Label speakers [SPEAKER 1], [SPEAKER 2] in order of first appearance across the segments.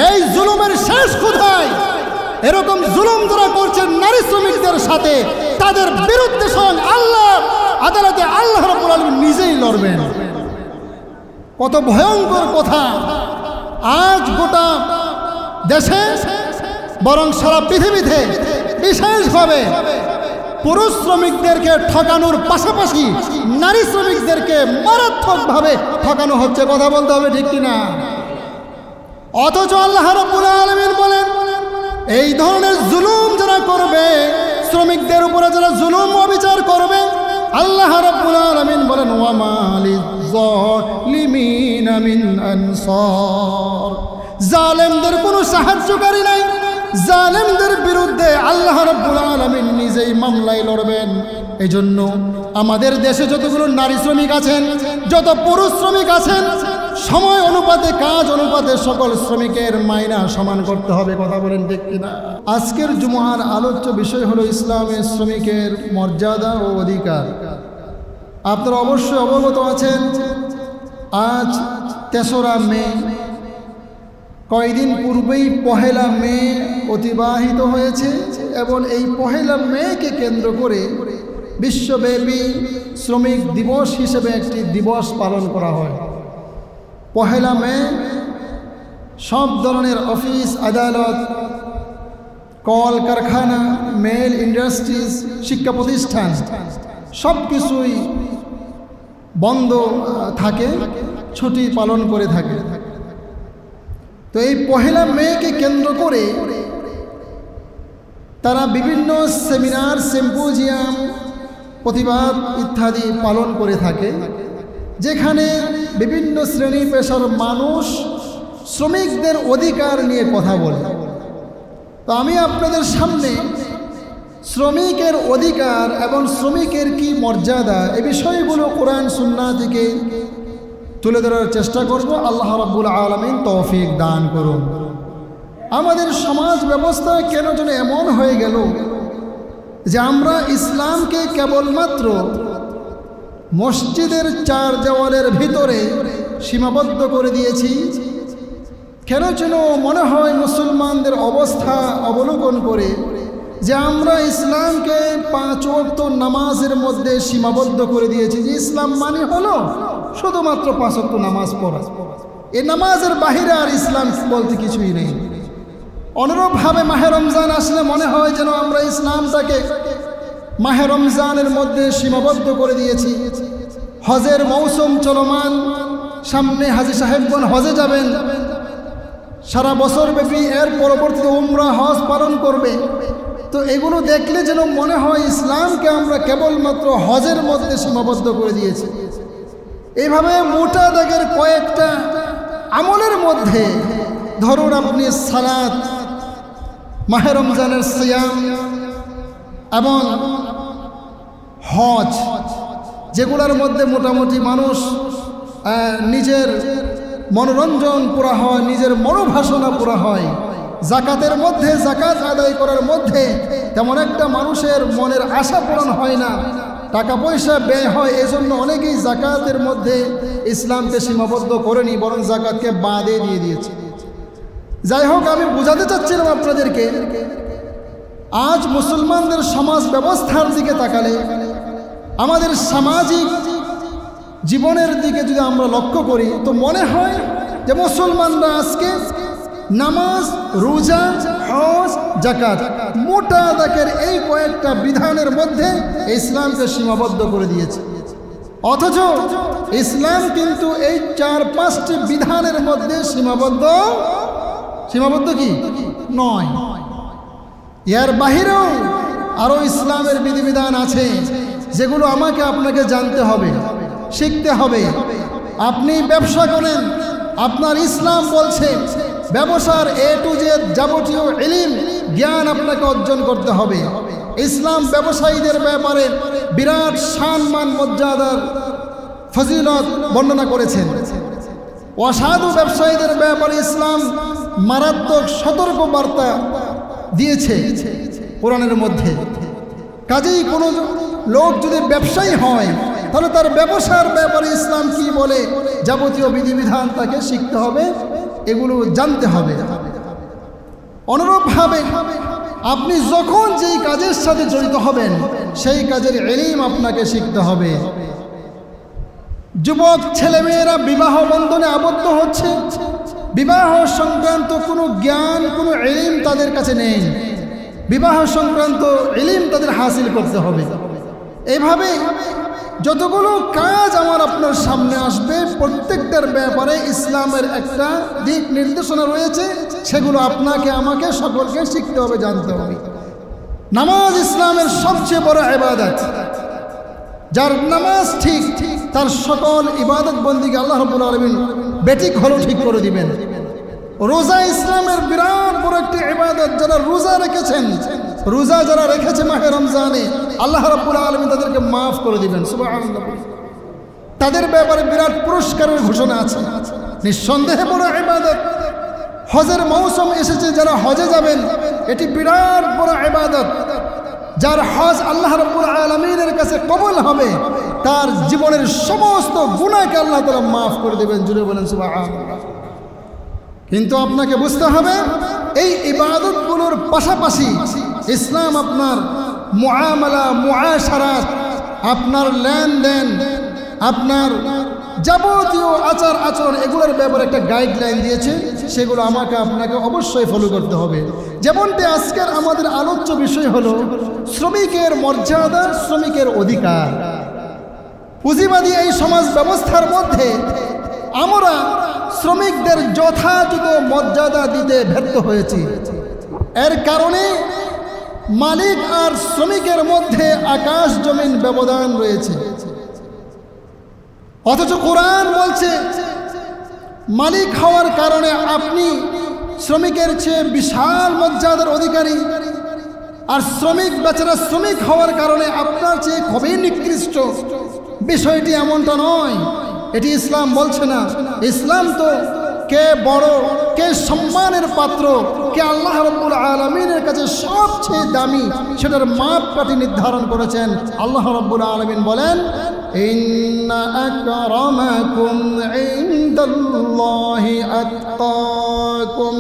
[SPEAKER 1] এই জুলুমের শেষ কোথায়? এরকম জুলুম যারা করছেন নারী শ্রমিকদের সাথে, তাদের বিরুদ্ধে স্বয়ং আল্লাহ আদালতে আল্লাহ রাব্বুল আলামিন নিজেই লড়বেন। কত ভয়ঙ্কর কথা! আজ গোটা দেশে বরং সারা পৃথিবীতে বিশেষভাবে পুরুষ শ্রমিকদেরকে ঠকানোর পাশাপাশি নারী শ্রমিকদেরকে মারাত্মকভাবে ঠকানো হচ্ছে। কথা বলতে হবে, ঠিক কিনা? অথচ আল্লাহ রাব্বুল আলামিন বলেন, এই ধরনের জুলুম যারা করবে, শ্রমিকদের উপরে যারা জুলুম অবিচার করবে, আল্লাহ রাব্বুল আলামিন বলেন, ওয়া মা লিযালিমিনা মিন আনসার। জালেমদের কোনো সাহায্যকারী নাই। জালেমদের বিরুদ্ধে আল্লাহ রাব্বুল আলামিন নিজেই মামলায় লড়বেন। এজন্য আমাদের দেশে যতগুলো নারী শ্রমিক আছেন, যত পুরুষ শ্রমিক আছেন, সময় অনুপাতে কাজ অনুপাতে সকল শ্রমিকের মাইনা সমান করতে হবে। কথা বলেন, ঠিক কিনা? আজকের জুমার আলোচ্য বিষয় হলো ইসলামের শ্রমিকের মর্যাদা ও অধিকার। আপনারা অবশ্যই অবগত আছেন, আজ ৩রা মে, কয়েকদিন পূর্বেই ১লা মে অতিবাহিত হয়েছে এবং এই ১লা মেকে কেন্দ্র করে বিশ্বব্যাপী শ্রমিক দিবস হিসেবে একটি দিবস পালন করা হয়। ১লা মে সব ধরনের অফিস আদালত, কল কারখানা, মেল ইন্ডাস্ট্রিজ, শিক্ষা প্রতিষ্ঠান সব কিছুই বন্ধ থাকে, ছুটি পালন করে থাকে। তো এই ১লা মেকে কেন্দ্র করে তারা বিভিন্ন সেমিনার, সিম্পোজিয়াম, প্রতিবাদ ইত্যাদি পালন করে থাকে, যেখানে বিভিন্ন শ্রেণী পেশার মানুষ শ্রমিকদের অধিকার নিয়ে কথা বলে। তো আমি আপনাদের সামনে শ্রমিকের অধিকার এবং শ্রমিকের কি মর্যাদা, এই বিষয়গুলো কোরআন সুন্নাহ থেকে তুলে ধরার চেষ্টা করব। আল্লাহ রাব্বুল আলামিন তৌফিক দান করুন। আমাদের সমাজ ব্যবস্থা কেন যেন এমন হয়ে গেল যে আমরা ইসলামকে কেবলমাত্র মসজিদের ৪ দেওয়ালের ভিতরে সীমাবদ্ধ করে দিয়েছি। কেন যেন মনে হয় মুসলমানদের অবস্থা অবলোকন করে যে আমরা ইসলামকে ৫ ওয়াক্ত নামাজের মধ্যে সীমাবদ্ধ করে দিয়েছি, যে ইসলাম মানে হলো শুধুমাত্র ৫ ওয়াক্ত নামাজ পড়া। এই নামাজের বাহিরে আর ইসলাম বলতে কিছুই নেই। অনুরূপভাবে মাহে রমজান আসলে মনে হয় যেন আমরা ইসলামটাকে মাহে রমজানের মধ্যে সীমাবদ্ধ করে দিয়েছি। হজের মৌসুম চলমান, সামনে হাজী সাহেবগণ হজে যাবেন, সারা বছর ব্যাপী এর পরবর্তীতে উমরা, হজ পালন করবে। তো এগুলো দেখলে যেন মনে হয় ইসলামকে আমরা কেবলমাত্র হজের মধ্যে সীমাবদ্ধ করে দিয়েছি। এইভাবে মোটা দাগের কয়েকটা আমলের মধ্যে ধরুন আপনি সালাত, মাহে রমজানের সিয়াম এবং হজ, যেগুলোর মধ্যে মোটামুটি মানুষ নিজের মনোরঞ্জন পুরা হয়, নিজের মনোভাসনা পুরা হয়। জাকাতের মধ্যে, জাকাত আদায় করার মধ্যে তেমন একটা মানুষের মনের আশা পূরণ হয় না, টাকা পয়সা ব্যয় হয়। এজন্য অনেকেই জাকাতের মধ্যে ইসলামকে সীমাবদ্ধ করেনি, বরং জাকাতকে বাদে দিয়ে দিয়েছে। যাই হোক, আমি বোঝাতে চাচ্ছিলাম আপনাদেরকে, আজ মুসলমানদের সমাজ ব্যবস্থার দিকে তাকালে, আমাদের সামাজিক জীবনের দিকে যদি আমরা লক্ষ্য করি, তো মনে হয় যে মুসলমানরা আজকে নামাজ, রোজা, হজ, জাকাত, মোটা দাগের এই কয়েকটা বিধানের মধ্যে ইসলামকে সীমাবদ্ধ করে দিয়েছে। অথচ ইসলাম কিন্তু এই ৪-৫টি বিধানের মধ্যে সীমাবদ্ধ কি নয়। এর বাহিরেও আরও ইসলামের বিধিবিধান আছে, যেগুলো আমাকে আপনাকে জানতে হবে, শিখতে হবে। আপনি ব্যবসা করেন, আপনার ইসলাম বলছে ব্যবসার A to Z যাবতীয় ইলম, জ্ঞান আপনাকে অর্জন করতে হবে। ইসলাম ব্যবসায়ীদের ব্যাপারে বিরাট সম্মান, মর্যাদার ফজিলত বর্ণনা করেছেন। অসাধু ব্যবসায়ীদের ব্যাপারে ইসলাম মারাত্মক সতর্ক বার্তা দিয়েছে কোরআনের মধ্যে। কাজেই কোনো লোক যদি ব্যবসায়ী হয়, তাহলে তার ব্যবসার ব্যাপারে ইসলাম কি বলে, যাবতীয় বিধিবিধান তাকে শিখতে হবে, এগুলো জানতে হবে। অনুরূপভাবে আপনি যখন যেই কাজের সাথে জড়িত হবেন সেই কাজের ইলম আপনাকে শিখতে হবে। যুবক ছেলেমেয়েরা বিবাহ বন্ধনে আবদ্ধ হচ্ছে, বিবাহ সংক্রান্ত কোনো জ্ঞান, কোনো ইলম তাদের কাছে নেই। বিবাহ সংক্রান্ত ইলম তাদের হাসিল করতে হবে। এভাবে যতগুলো কাজ আমার আপনার সামনে আসবে প্রত্যেকটার ব্যাপারে ইসলামের একটা দিক নির্দেশনা রয়েছে, সেগুলো আপনাকে আমাকে সকলকে শিখতে হবে, জানতে হবে। নামাজ ইসলামের সবচেয়ে বড় ইবাদত। যার নামাজ ঠিক, তার সকল ইবাদত বন্দিকে আল্লাহ রাব্বুল আলামিন বেঠিক হলো ঠিক করে দিবেন। রোজা ইসলামের বিরাট বড় একটি ইবাদত। যারা রোজা রেখেছেন, রোজা যারা রেখেছে মাহে রমজানে, আল্লাহ রাব্বুল আলামিন তাদেরকে মাফ করে দিবেন, সুবহানাল্লাহ। তাদের ব্যাপারে বিরাট পুরস্কারের ঘোষণা আছে। নিঃসন্দেহে বড় ইবাদত। হজের মৌসুম এসেছে, যারা হজে যাবেন, এটি বিরাট বড় ইবাদত। যার হজ আল্লাহ রাব্বুল আলামিনের কাছে কবুল হবে, তার জীবনের সমস্ত গুনাহকে আল্লাহ তাআলা মাফ করে দেবেন। জুড়ে বলেন সুবহানাল্লাহ। কিন্তু আপনাকে বুঝতে হবে, এই ইবাদতগুলোর পাশাপাশি ইসলাম আপনার মুআমালা, মুআশারাত, আপনার লেনদেন, আপনার যাবতীয় আচার আচরণ, এগুলোর ব্যাপারে একটা গাইডলাইন দিয়েছে। সেগুলো আমাকে আপনাকে অবশ্যই ফলো করতে হবে। যেমনটি আজকের আমাদের আলোচ্য বিষয় হলো শ্রমিকের মর্যাদা, শ্রমিকের অধিকার। পুঁজিবাদী এই সমাজ ব্যবস্থার মধ্যে আমরা শ্রমিকদের যথাযথ মর্যাদা দিতে ব্যর্থ হয়েছি। এর কারণে মালিক আর শ্রমিকের মধ্যে আকাশ জমিন ব্যবধান রয়েছে। অথচ কোরআন বলছে মালিক হওয়ার কারণে আপনি শ্রমিকের চেয়ে বিশাল মর্যাদার অধিকারী, আর শ্রমিক বেচারা শ্রমিক হওয়ার কারণে আপনার চেয়ে খুবই নিকৃষ্ট। বিষয়টি এমনটা নয়, এটি ইসলাম বলছে না। ইসলাম তো কে বড়, কে সম্মানের পাত্র, কে আল্লাহ রাব্বুল আলামিনের কাছে সবচেয়ে দামি, সেটার মাপকাঠি নির্ধারণ করেছেন। আল্লাহ রাব্বুল আলামিন বলেন, ইন্না আকরামাকুম ইনদাল্লাহি আতকাকুম।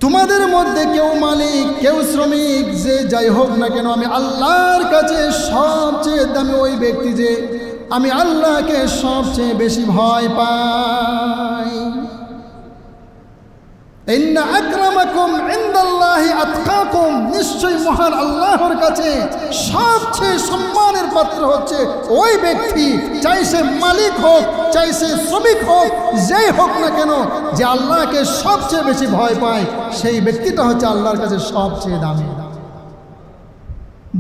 [SPEAKER 1] তোমাদের মধ্যে কেউ মালিক, কেউ শ্রমিক, যে যাই হোক না কেন, আমি আল্লাহর কাছে সবচেয়ে দামি ওই ব্যক্তি যে আমি আল্লাহকে সবচেয়ে বেশি ভয় পাই। ইন্না আকরামাকুম ইনদাল্লাহি আতকাকুম। নিশ্চয়ই মহান আল্লাহর কাছে সবচেয়ে সম্মানের পাত্র হচ্ছে ওই ব্যক্তি, চাই সে মালিক হোক, চাই সে শ্রমিক হোক, যেই হোক না কেন, যে আল্লাহকে সবচেয়ে বেশি ভয় পায়, সেই ব্যক্তিটা হচ্ছে আল্লাহর কাছে সবচেয়ে দামি।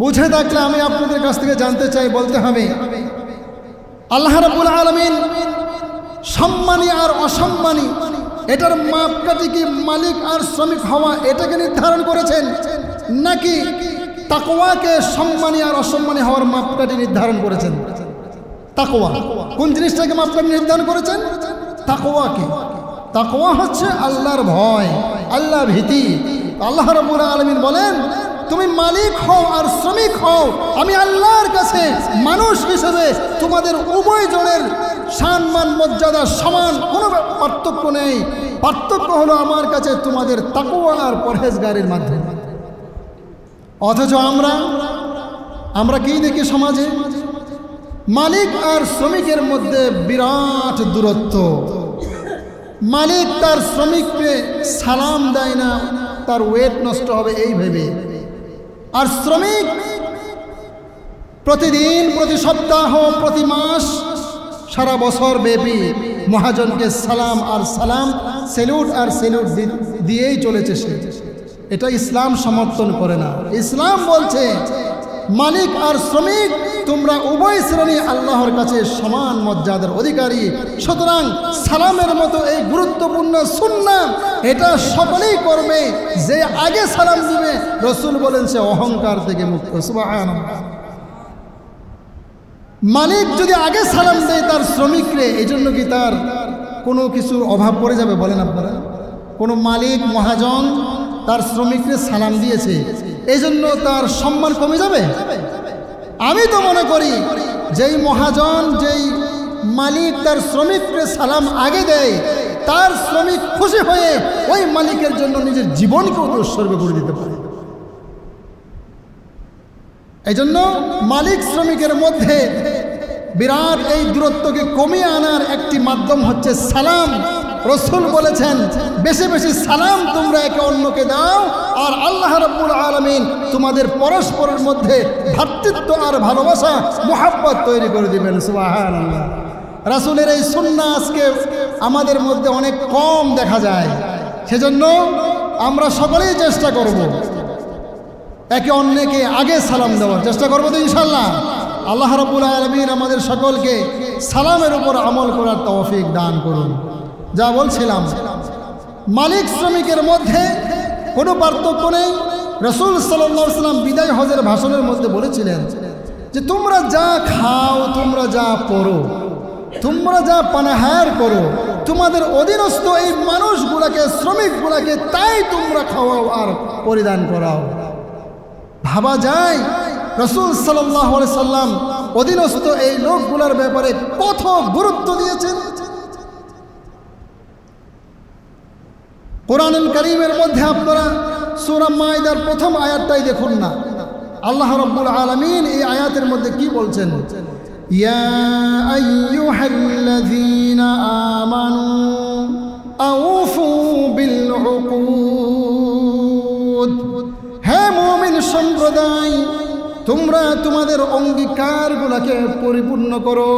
[SPEAKER 1] বুঝে থাকলে আমি আপনাদের কাছ থেকে জানতে চাই, বলতে হবে, আল্লাহ রাব্বুল আলামিন সম্মানী আর অসম্মানী, এটার মাপকাঠি কি মালিক আর শ্রমিক হওয়া এটাকে নির্ধারণ করেছেন, নাকি তাকওয়াকে সম্মানী আর অসম্মানী হওয়ার মাপকাঠি নির্ধারণ করেছেন? তাকওয়া কোন জিনিসটাকে মাপকাঠি নির্ধারণ করেছেন? তাকওয়াকে। তাকওয়া হচ্ছে আল্লাহর ভয়, আল্লাহ ভীতি। আল্লাহ রাব্বুল আলামিন বলেন, তুমি মালিক হও আর শ্রমিক হও, আমি আল্লাহর কাছে মানুষ হিসেবে তোমাদের উভয় জনের সম্মান মর্যাদা সমান, কোনো পার্থক্য নেই। পার্থক্য হলো আমার কাছে তোমাদের তাকওয়া আর পরহেজগারির মাধ্যমে। অথচ আমরা কি দেখি সমাজে? মালিক আর শ্রমিকের মধ্যে বিরাট দূরত্ব। মালিক তার শ্রমিককে সালাম দেয় না, তার ওয়েট নষ্ট হবে এই ভেবে। আর শ্রমিক প্রতিদিন, প্রতি সপ্তাহ, প্রতি মাস, সারা বছর ব্যাপী মহাজনকে সালাম আর সালাম, স্যালুট আর স্যালুট দিয়েই চলেছে সে। এটা ইসলাম সমর্থন করে না। ইসলাম বলছে মালিক আর শ্রমিক তোমরা উভয় শ্রেণী আল্লাহর কাছে সমান মর্যাদার অধিকারী। সুতরাং সালামের মতো এই গুরুত্বপূর্ণ সুন্নাহ এটা সকলেই করবে। যে আগে সালাম দিবে, রাসূল বলেন সে অহংকার থেকে মুক্ত। সুবহানাল্লাহ। মালিক যদি আগে সালাম দেয় তার শ্রমিকরে, এই জন্য কি তার কোনো কিছুর অভাব পড়ে যাবে? বলেন আপনারা, কোনো মালিক মহাজন তার শ্রমিকরে সালাম দিয়েছে, এই জন্য তার সম্মান কমে যাবে? আমি তো মনে করি যেই মহাজন, যেই মালিক তার শ্রমিকরে সালাম আগে দেয়, তার শ্রমিক খুশি হয়ে ওই মালিকের জন্য নিজের জীবনকে উৎসর্গ করে দিতে পারে। এই জন্য মালিক শ্রমিকের মধ্যে বিরাট এই দূরত্বকে কমিয়ে আনার একটি মাধ্যম হচ্ছে সালাম। রসুল বলেছেন বেশি বেশি সালাম তোমরা একে অন্যকে দাও, আর আল্লাহ রাব্বুল আলামিন তোমাদের পরস্পরের মধ্যে ভ্রাতৃত্ব আর ভালোবাসা মুহাব্বত তৈরি করে দিবেন। সুবহানাল্লাহ। রাসূলের এই সুন্নাহ আজকে আমাদের মধ্যে অনেক কম দেখা যায়, সেজন্য আমরা সকলেই চেষ্টা করব একে অন্যকে আগে সালাম দেওয়ার চেষ্টা করবো তো ইনশাল্লাহ। আল্লাহ রাব্বুল আলামিন আমাদের সকলকে সালামের উপর আমল করার তৌফিক দান করুন। যা বলছিলাম, মালিক শ্রমিকের মধ্যে কোনো পার্থক্য নেই। রাসূল সাল্লাল্লাহু আলাইহি ওয়াসাল্লাম বিদায় হজের ভাষণের মধ্যে বলেছিলেন যে তোমরা যা খাও, তোমরা যা পরো, তোমরা যা পানাহার করো, তোমাদের অধীনস্থ এই মানুষগুলাকে, শ্রমিকগুলাকে তাই তোমরা খাওয়াও আর পরিধান করাও। ভাবা যায় রাসূল সাল্লাল্লাহু আলাইহি সাল্লাম অধীনস্থ এই লোকগুলোর ব্যাপারে কত গুরুত্ব দিয়েছেন। কোরআনুল কারীমের মধ্যে আপনারা সূরা মাইদার প্রথম আয়াতটাই দেখুন না, আল্লাহ রাব্বুল আলামিন এই আয়াতের মধ্যে কি বলছেন? ইয়া আইয়ুহাল্লাযীনা আমানু আউফু বিল উকুদ। হে মুমিন সম্প্রদায়, তোমরা তোমাদের অঙ্গীকারগুলোকে পরিপূর্ণ করো,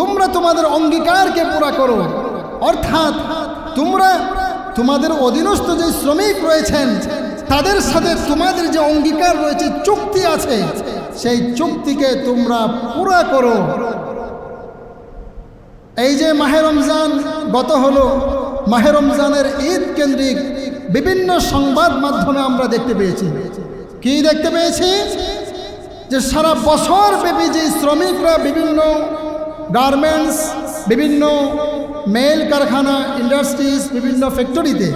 [SPEAKER 1] তোমরা তোমাদের অঙ্গীকারকে পুরা করো। অর্থাৎ তোমরা তোমাদের অধীনস্থ যে শ্রমিক রয়েছেন তাদের সাথে তোমাদের যে অঙ্গীকার রয়েছে, চুক্তি আছে, সেই চুক্তিকে তোমরা পুরা করো। এই যে মাহে রমজান গত হলো, মাহে রমজানের ঈদ কেন্দ্রিক বিভিন্ন সংবাদ মাধ্যমে আমরা দেখতে পেয়েছি। কি দেখতে পেয়েছি? যে সারা বছর ব্যাপী যে শ্রমিকরা বিভিন্ন গার্মেন্টস, বিভিন্ন মেল কারখানা, ইন্ডাস্ট্রিজ, বিভিন্ন ফ্যাক্টরিতে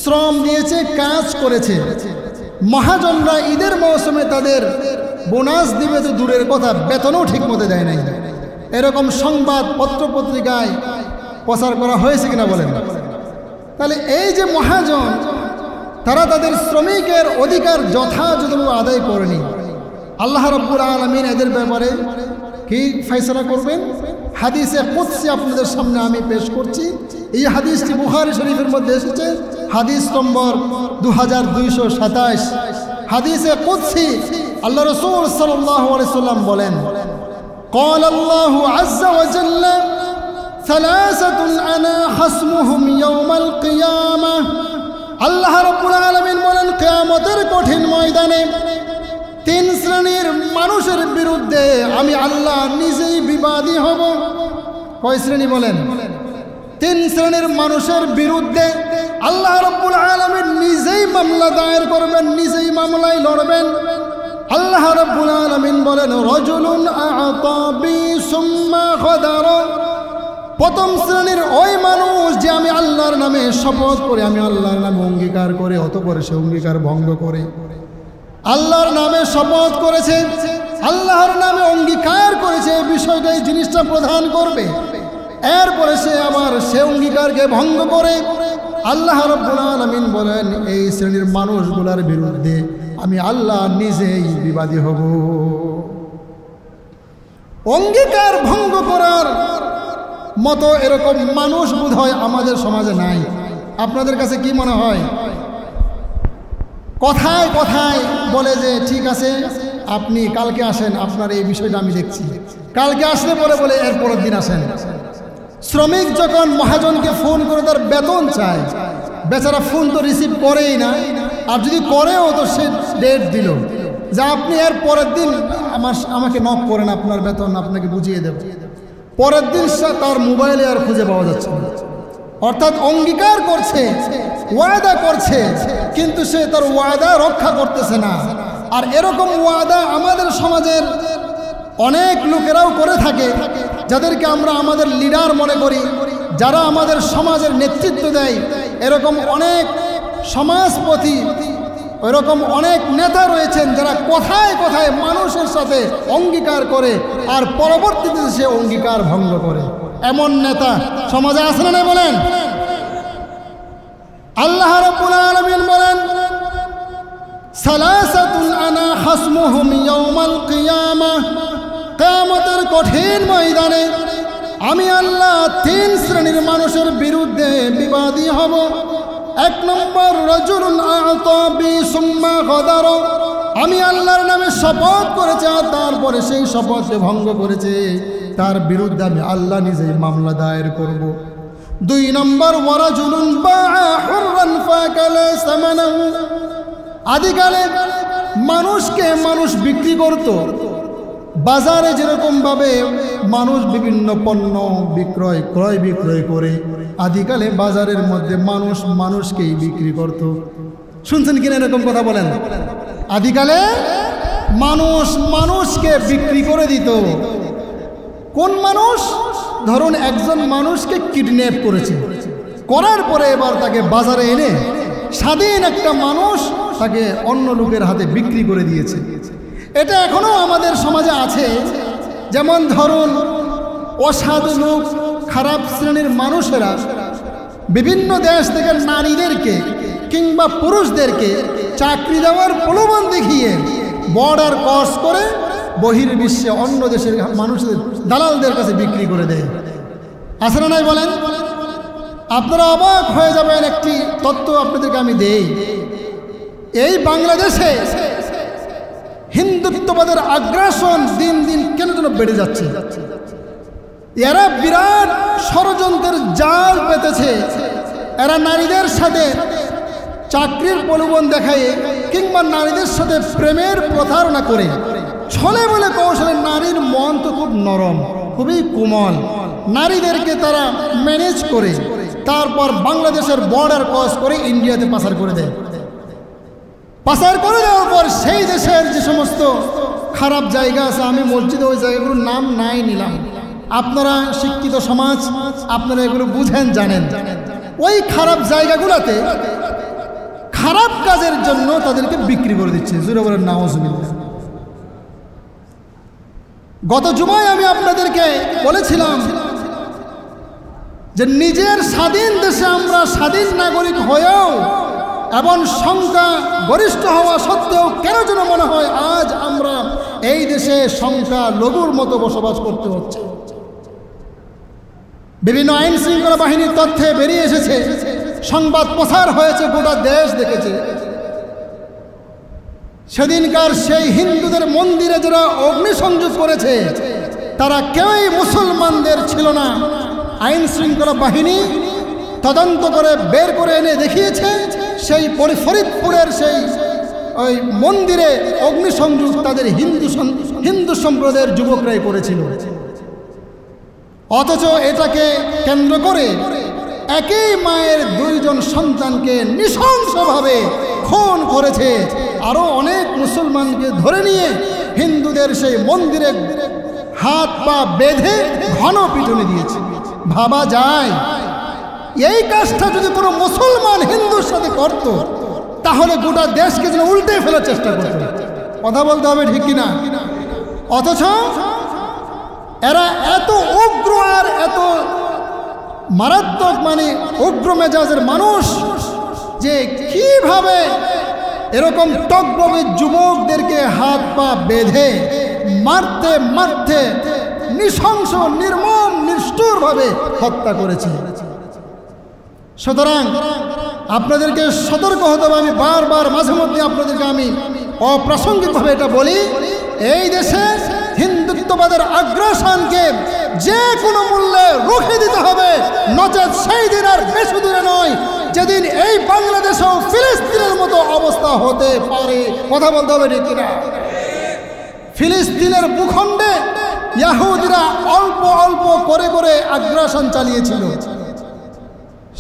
[SPEAKER 1] শ্রম দিয়েছে, কাজ করেছে, মহাজনরা ঈদের মৌসুমে তাদের বোনাস দিবে তো দূরের কথা, বেতনও ঠিক মতো দেয় নাই। এরকম সংবাদ পত্রপত্রিকায় প্রচার করা হয়েছে কিনা বলেন? তাহলে এই যে মহাজন, তারা তাদের শ্রমিকের অধিকার যথাযথভাবে আদায় করেনি। আল্লাহ রাব্বুল আলামিন এদের ব্যাপারে কি ফয়সালা করবেন? হাদিসে কুদসি আপনাদের সামনে আমি পেশ করছি। এই হাদিসটি বুখারী শরীফের মধ্যে এসেছে, হাদিস নম্বর 2227। হাদিসে কুদসি আল্লাহ রাসূল সাল্লাল্লাহু আলাইহি ওয়াসাল্লাম বলেন, قال الله عز وجل ثلاثة أنا خصمهم يوم القيامة। আল্লাহ রাব্বুল আলামিন বলেন, কিয়ামতের কঠিন ময়দানে তিন শ্রেণীর মানুষের বিরুদ্ধে আমি আল্লাহ নিজেই বিবাদী হব। কয় শ্রেণী বলেন? তিন শ্রেণীর মানুষের বিরুদ্ধে আল্লাহ রাব্বুল আলামিন নিজেই মামলা দায়ের করবেন, নিজেই মামলায় লড়বেন। আল্লাহ রাব্বুল আলামিন বলেন, রাজুলুন আ'তা বি সুম্মা গাদারা। প্রথম শ্রেণীর ওই মানুষ যে আমি আল্লাহর নামে শপথ করে, আমি আল্লাহর নামে অঙ্গীকার করে, অতঃপর সে অঙ্গীকার ভঙ্গ করে। আল্লাহর নামে শপথ করেছে, আল্লাহর নামে অঙ্গীকার করেছে, এই বিষয়টা, এই জিনিসটা প্রদান করবে, এরপরে সে আবার সে অঙ্গীকারকে ভঙ্গ করে। আল্লাহ রাব্বুল আলামিন বলেন, এই শ্রেণীর মানুষগুলোর বিরুদ্ধে আমি আল্লাহ নিজেই বিবাদী হব। অঙ্গীকার ভঙ্গ করার মতো এরকম মানুষ বোধহয় আমাদের সমাজে নাই। আপনাদের কাছে কি মনে হয়? কথায় কথায় বলে যে ঠিক আছে আপনি কালকে আসেন, আপনার এই বিষয়টা আমি দেখছি, কালকে আসলে পরে বলে এর পরের দিন আসেন। শ্রমিক যখন মহাজনকে ফোন করে তার বেতন চায়, বেচারা ফোন তো রিসিভ করেই না, আর যদি করেও তো সে ডেট দিল যে আপনি এর পরের দিন আমাকে নক করেন, আপনার বেতন আপনাকে বুঝিয়ে দেব। পরের দিন তার মোবাইলে আর খুঁজে পাওয়া যাচ্ছে না। অর্থাৎ অঙ্গীকার করছে, ওয়াদা করছে, কিন্তু সে তার ওয়াদা রক্ষা করতেছে না। আর এরকম ওয়াদা আমাদের সমাজের অনেক লোকেরাও করে থাকে, যাদেরকে আমরা আমাদের লিডার মনে করি, যারা আমাদের সমাজের নেতৃত্ব দেয়। এরকম অনেক সমাজপতি, এরকম অনেক নেতা রয়েছেন যারা কথায় কথায় মানুষের সাথে অঙ্গীকার করে আর পরবর্তীতে সে অঙ্গীকার ভঙ্গ করে। এমন নেতা সমাজে আছে না নাই বলেন? আল্লাহ রাব্বুল আলামিন বলেন, সালাসাতুন আনা হাসমুহুম ইয়াউমাল কিয়ামাহ, কিয়ামতের কঠিন ময়দানে আমি আল্লাহ 3 শ্রেণীর মানুষের বিরুদ্ধে বিবাদী হব। 1 নম্বর, রাজুলুন আ'তা বি সুম্মা গাদার, আমি আল্লাহর নামে শপথ করেছে আর তারপরে সেই শপথকে ভঙ্গ করেছে, তার বিরুদ্ধে আমি আল্লাহ নিজেই মামলা দায়ের করব। 2 নম্বর, ওয়ারাজুলুন বাআ হুররান ফাকালা সামানাহু, আদিকালে মানুষকে মানুষ বিক্রি করত। বাজারে যেরকম ভাবে মানুষ বিভিন্ন পণ্য ক্রয় বিক্রয় করে, আদিকালে বাজারের মধ্যে মানুষ মানুষকেই বিক্রি করত। শুনছেন কিনা এরকম কথা বলেন? আদিকালে মানুষ মানুষকে বিক্রি করে দিত। কোন মানুষ? ধরুন একজন মানুষকে কিডন্যাপ করেছে, করার পরে এবার তাকে বাজারে এনে স্বাধীন একটা মানুষ তাকে অন্য লোকের হাতে বিক্রি করে দিয়েছে। এটা এখনো আমাদের সমাজে আছে। যেমন ধরুন অসাধু লোক, খারাপ শ্রেণীর মানুষেরা বিভিন্ন দেশ থেকে নারীদেরকে কিংবা পুরুষদেরকে চাকরি দেওয়ার প্রলোভন দেখিয়ে বর্ডার ক্রস করে বহির্বিশ্বে অন্য দেশের মানুষদের দালালদের কাছে বিক্রি করে দেয়। আছে না নাই বলেন? আপনারা অবাক হয়ে যাবেন, একটি তথ্য আপনাদেরকে আমি দেই। এই বাংলাদেশে হিন্দুত্ববাদের আগ্রাসন দিন দিন কেন যেন বেড়ে যাচ্ছে। এরা বিরাট ষড়যন্ত্রের জাল পেতেছে। এরা নারীদের সাথে চাকরির প্রলোভন দেখায় কিংবা নারীদের সাথে প্রেমের প্রতারণা করে ছলে বলে কৌশলে, নারীর মন তো খুব নরম, খুবই কোমল, নারীদেরকে তারা ম্যানেজ করে তারপর বাংলাদেশের বর্ডার ক্রস করে ইন্ডিয়াতে পাচার করে দেয়। পাচার করে দেওয়ার পর সেই দেশের যে সমস্ত খারাপ জায়গা আছে, আমি মসজিদে ওই জায়গাগুলোর নাম নাই নিলাম, আপনারা শিক্ষিত সমাজ, আপনারা এগুলো বুঝেন জানেন। ওই খারাপ জায়গাগুলোতে খারাপ কাজের জন্য তাদেরকে বিক্রি করে দিচ্ছে। জোরে বলেন নাউজুবিল্লাহ। গত জুমায় আমি আপনাদেরকে বলেছিলাম যে নিজের স্বাধীন দেশে আমরা স্বাধীন নাগরিক হয়েও এবং সংখ্যা গরিষ্ঠ হওয়া সত্ত্বেও কেন যেন মনে হয় আজ আমরা এই দেশে সংখ্যা লঘুর মতো বসবাস করতে হচ্ছে। বিভিন্ন আইন শৃঙ্খলা বাহিনীর তথ্যে বেরিয়ে এসেছে, সংবাদ প্রচার হয়েছে, গোটা দেশ দেখেছে। সেদিনকার সেই হিন্দুদের মন্দিরে যারা অগ্নিসংযোগ করেছে তারা কেউই মুসলমানদের ছিল না। আইন শৃঙ্খলা বাহিনী তদন্ত করে বের করে এনে দেখিয়েছে সেই ফরিদপুরের সেই ওই মন্দিরে অগ্নিসংযোগ তাদের হিন্দু সম্প্রদায়ের যুবকরাই করেছিল। অথচ এটাকে কেন্দ্র করে একই মায়ের 2 জন সন্তানকে নৃশংসভাবে খুন করেছে। আরো অনেক মুসলমানকে ধরে নিয়ে হিন্দুদের সেই মন্দিরে হাত পা বেঁধে ঘন পিটুনি দিয়েছে। ভাবা যায় এই কাজটা যদি কোনো মুসলমান হিন্দুর সাথে করত তাহলে গোটা দেশকে যেন উল্টে ফেলার চেষ্টা করত। কথা বলতে হবে, ঠিক কিনা? অথচ এরা এত উগ্র আর এত মারাত্মক উগ্র মেজাজের মানুষ যে কিভাবে এরকম টকবগে যুবকদেরকে হাত পা বেঁধে মারতে মারতে নৃশংস নির্মম নিষ্ঠুরভাবে হত্যা করেছে। সুতরাং আপনাদেরকে সতর্ক হতে হবে। আমি বারবার মাঝে মধ্যে আপনাদেরকে আমি অপ্রাসঙ্গিকভাবে এটা বলি, এই দেশে হিন্দুত্ববাদের আগ্রাসনকে যে কোনো মূল্যে রুখে দিতে হবে, নচেত সেই দিন আর বেশি দূরে নয় যেদিন এই বাংলাদেশেও ফিলিস্তিনের মতো অবস্থা হতে পারে। কথা বলতে হবে, ঠিক কিনা? ফিলিস্তিনের ভূখণ্ডে ইহুদিরা অল্প অল্প করে করে আগ্রাসন চালিয়েছিল।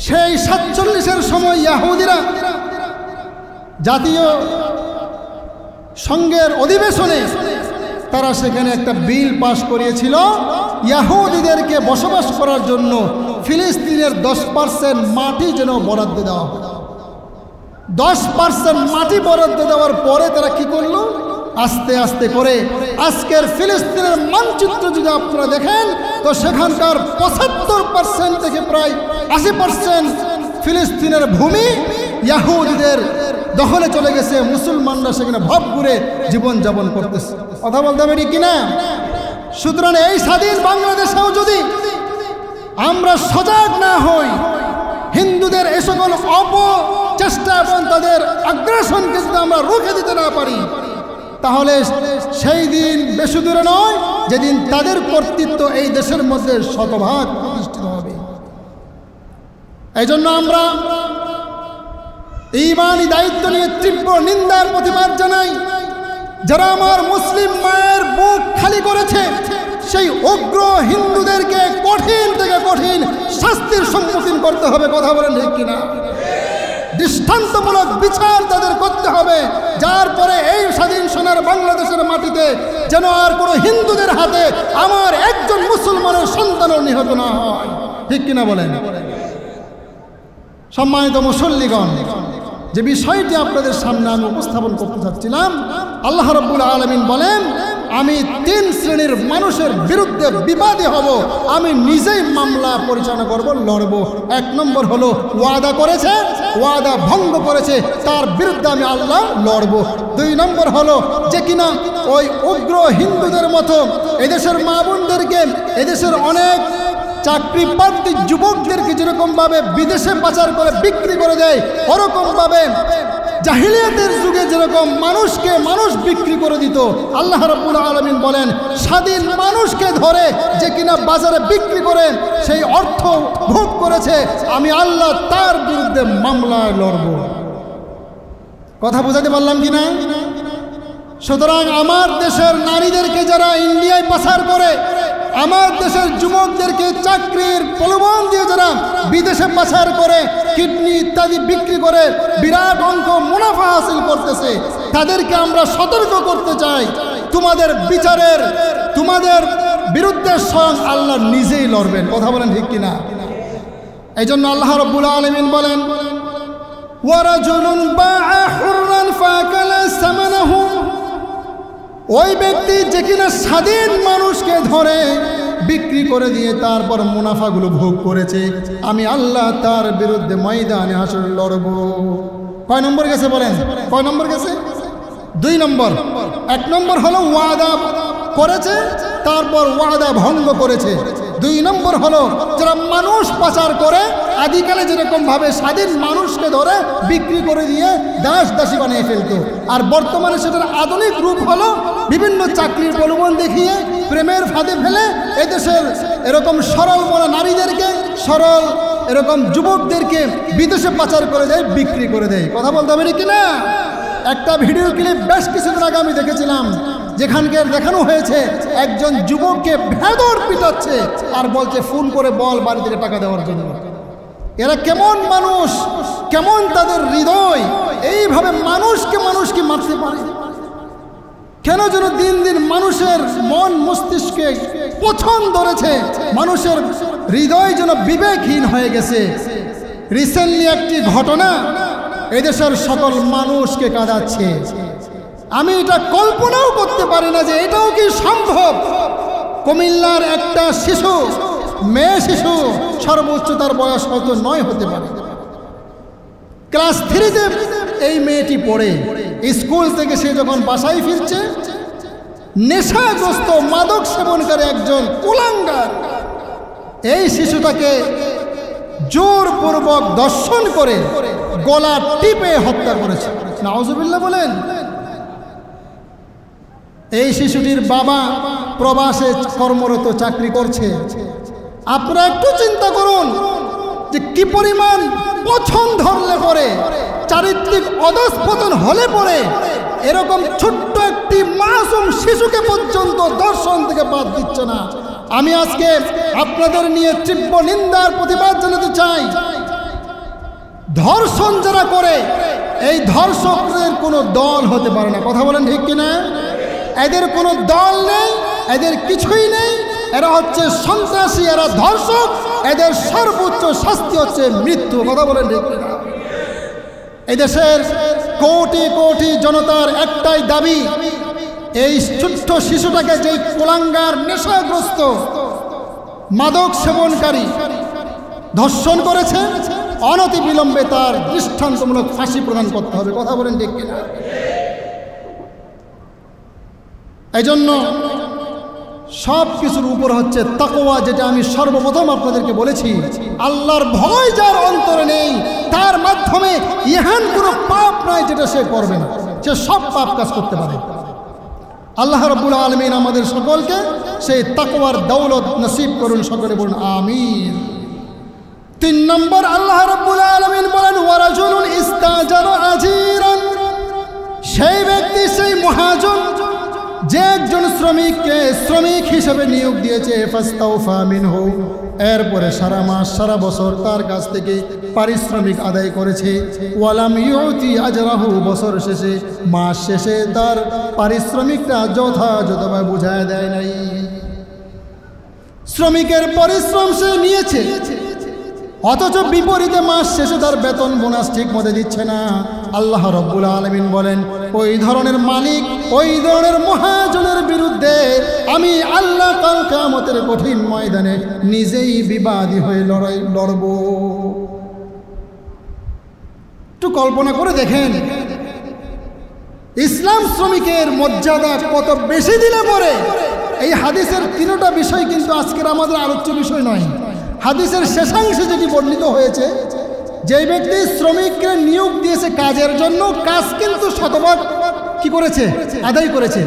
[SPEAKER 1] সেই 47-এর সময় ইহুদিরা জাতীয় সংঘের অধিবেশনে তারা সেখানে একটা বিল পাশ করিয়েছিল, ইহুদিদেরকে বসবাস করার জন্য ফিলিস্তিনের 10% মাটি যেন বরাদ্দ দেওয়া হয়। 10% মাটি বরাদ্দ দেওয়ার পরে তারা কি করলো? আস্তে আস্তে করে আজকের ফিলিস্তিনের মানচিত্র যদি আপনারা দেখেন তো সেখানকার 75% থেকে প্রায় 80% ফিলিস্তিনের ভূমি ইহুদিদের দখলে চলে গেছে। মুসলমানরা সেখানে ভাব ঘুরে জীবনযাপন করতেছে। কথা বলতে পারি কিনা? সুতরাং এই স্বাধীন বাংলাদেশেও যদি আমরা সজাগ না হই, হিন্দুদের এই সকল অপচেষ্টা এবং তাদের আগ্রাসনকে যদি আমরা রুখে দিতে না পারি, তাহলে সেই দিন বেশি দূরে নয় যেদিন তাদের কর্তৃত্ব এই দেশের মধ্যে শতভাগ প্রতিষ্ঠিত হবে। এই জন্য আমরা ঈমানি দায়িত্ব নিয়ে তীব্র নিন্দার প্রতিবাদ জানাই। যারা আমার মুসলিম মায়ের বুক খালি করেছে সেই উগ্র হিন্দুদেরকে কঠিন থেকে কঠিন শাস্তির সম্মুখীন করতে হবে। কথা বলেন ঠিক কিনা? দৃষ্টান্তমূলক বিচার তাদের করতে হবে, যার পরে এই স্বাধীন সোনার বাংলাদেশের মাটিতে যেন আর কোনো হিন্দুদের হাতে আমার একজন মুসলমানের সন্তানও নিহত না হয়। ঠিক কিনা বলেন? সম্মানিত মুসল্লিগণ, যে বিষয়টি আপনাদের সামনে আমি উপস্থাপন করতে চাচ্ছিলাম, আল্লাহ রাব্বুল আলামিন বলেন, আমি 3 শ্রেণীর মানুষের বিরুদ্ধে বিবাদী হব, আমি নিজেই মামলা পরিচালনা করব, লড়ব। 1 নম্বর হলো ওয়াদা করেছে, ওয়াদা ভঙ্গ করেছে, তার বিরুদ্ধে আমি আল্লাহ লড়ব। 2 নম্বর হলো যে কিনা ওই উগ্র হিন্দুদের মতো এদেশের মা বোনদেরকে, এদেশের অনেক চাকরি প্রার্থী যুবকদেরকে যেরকমভাবে বিদেশে পাচার করে বিক্রি করে দেয়, ওরকমভাবে জাহিলিয়াতের যুগে যেরকম মানুষকে মানুষ বিক্রি করে দিত, আল্লাহ রাব্বুল আলামিন বলেন স্বাধীন মানুষকে ধরে যে কিনা বাজারে বিক্রি করে সেই অর্থ ভোগ করেছে, আমি আল্লাহ তার বিরুদ্ধে মামলা লড়ব। কথা বুঝাতে পারলাম কিনা? সুতরাং আমার দেশের নারীদেরকে যারা ইন্ডিয়ায় পাচার করে, আমার দেশের যুবকদেরকে চাকরির প্রলোভন দিয়ে যারা বিদেশে পাচার করে, কিডনি ইত্যাদি বিক্রি করে বিরাট অঙ্ক মুনাফা হাসিল করতেছে, তাদেরকে আমরা সতর্ক করতে চাই, তোমাদের বিচারের, তোমাদের বিরুদ্ধে স্বয়ং আল্লাহ নিজেই লড়বেন। কথা বলেন ঠিক কিনা? এই জন্য আল্লাহ রাব্বুল আলামিন বলেন, ওয়ারাজুলুন বাআ হুররান ফাকালা সামানাহু, ওই ব্যক্তি যে কিনা স্বাধীন মানুষকে ধরে বিক্রি করে দিয়ে তারপর মুনাফাগুলো ভোগ করেছে, আমি আল্লাহ তার বিরুদ্ধে ময়দানে হাসর লড়ব। কয় নম্বর গেছে বলেন? কয় নম্বর গেছে? 2 নম্বর। 1 নম্বর হলো ওয়াদা করেছে, তারপর ওয়াদা ভঙ্গ করেছে। 2 নম্বর হলো যারা মানুষ পাচার করে, আদিকালে যেরকমভাবে স্বাধীন মানুষকে ধরে বিক্রি করে দিয়ে দাস দাসী বানিয়ে ফেলত, আর বর্তমানে সেটার আধুনিক রূপ হলো বিভিন্ন চাকরির প্রলোভন দেখিয়ে প্রেমের ফাঁদে ফেলে এদেশের এরকম সরল মনা নারীদেরকে, সরল এরকম যুবকদেরকে বিদেশে পাচার করে দেয়, বিক্রি করে দেয়। কথা বলতে হবে কিনা? একটা ভিডিও ক্লিপ বেশ কিছুদিন আগে আমি দেখেছিলাম, যেখানকার দেখানো হয়েছে একজন যুবককে ভেদর পিটাচ্ছে আর বলছে ফোন করে বল বাড়ি থেকে টাকা দেওয়ার জন্য। এরা কেমন মানুষ, কেমন তাদের হৃদয়, এইভাবে মানুষকে মারতে পারে? কেন যেন দিন দিন মানুষের মন মস্তিষ্কে পছন ধরেছে, মানুষের হৃদয় যেন বিবেকহীন হয়ে গেছে। রিসেন্টলি একটি ঘটনা এদেশের সকল মানুষকে কাঁদাচ্ছে। আমি এটা কল্পনাও করতে পারি না যে এটাও কি সম্ভব। কুমিল্লার একটা শিশু, মেয়ে শিশু, সর্বোচ্চ তার বয়স হয়তো 9 হতে পারে, ক্লাস 3-তে এই মেয়েটি পড়ে। স্কুল থেকে সে যখন বাসায় ফিরছে, নেশাগ্রস্ত মাদক সেবনকারী একজন কুলাঙ্গার এই শিশুটাকে জোরপূর্বক দর্শন করে গলা টিপে হত্যা করেছে। নাউজুবিল্লাহ বলেন। এই শিশুটির বাবা প্রবাসে কর্মরত, চাকরি করছে। আপনারা একটু চিন্তা করুন যে কি পরিমাণ পছন্দ ধরলে পরে, চারিত্রিক অধঃপতন হলে পরে এরকম ছোট্ট একটি মাসুম শিশুকে পর্যন্ত দর্শন থেকে বাদ দিচ্ছে না। আমি আজকে আপনাদের নিয়ে তীব্র নিন্দার প্রতিবাদ জানাতে চাই। ধর্ষণ যারা করে, এই ধর্ষকদের কোনো দল হতে পারে না। কথা বলেন ঠিক কিনা? এদের কোনো দল নেই, এদের কিছুই নেই, এরা হচ্ছে সন্ত্রাসী, এরা ধর্ষক, এদের সর্বোচ্চ শাস্তি হচ্ছে মৃত্যু। কথা বলেন ঠিক কিনা? এদেশের কোটি কোটি জনতার একটাই দাবি, এই ছোট্ট শিশুটাকে যেই কোলাঙ্গার নেশাগ্রস্ত মাদক সেবনকারী ধর্ষণ করেছে, অনতি বিলম্বে তার দৃষ্টান্তমূলক ফাঁসি প্রদান করতে হবে। কথা বলেন ঠিক কিনা? এই জন্য সব কিছুর উপর হচ্ছে তাকওয়া, যেটা আমি সর্বপ্রথম আপনাদেরকে বলেছি। আল্লাহর ভয় যার অন্তরে নেই, তার মাধ্যমে ইহান কোনো পাপ নাই যেটা সে করবে না, সে সব পাপ কাজ করতে পারে। আল্লাহ রাব্বুল আলামিন আমাদের সকলকে সেই তাকওয়ার দৌলত নসিব করুন, সকলে বলুন আমিন। 3 নম্বর, আল্লাহ রাব্বুল আলামিন বলেন ওয়ারাজুলুন ইস্তাজারা আজিরান, সেই ব্যক্তি, সেই মহাজন যে একজন শ্রমিককে শ্রমিক হিসেবে নিয়োগ দিয়েছে, ফাস্তাওফা মিনহু, এরপরে সারা মাস সারা বছর তার কাছ থেকে পারিশ্রমিক আদায় করেছে, ওয়ালাম ইউতি আজরাহু, বছর শেষে মাস শেষে তার পারিশ্রমিকটা যথাযথভাবে বুঝায় দেয় নাই। শ্রমিকের পরিশ্রম সে নিয়েছে, অথচ বিপরীতে মাস শেষে তার বেতন বোনাস ঠিক মতো দিচ্ছে না। আল্লাহ রাব্বুল আলামিন বলেন ওই ধরনের মালিক, ওই ধরনের মহাজনের বিরুদ্ধে আমি আল্লাহ কাল কিয়ামতের কঠিন ময়দানে নিজেই বিবাদী হয়ে লড়ব। একটু কল্পনা করে দেখেন, ইসলাম শ্রমিকের মর্যাদা কত বেশি দিলে পরে। এই হাদিসের 3টা বিষয় কিন্তু আজকের আমাদের আলোচ্য বিষয় নয়। হাদিসের শেষাংশে যেটি বর্ণিত হয়েছে, যেই ব্যক্তি শ্রমিককে নিয়োগ দিয়েছে কাজের জন্য, কাজ কিন্তু শতভাগ কি করেছে, আদায় করেছে,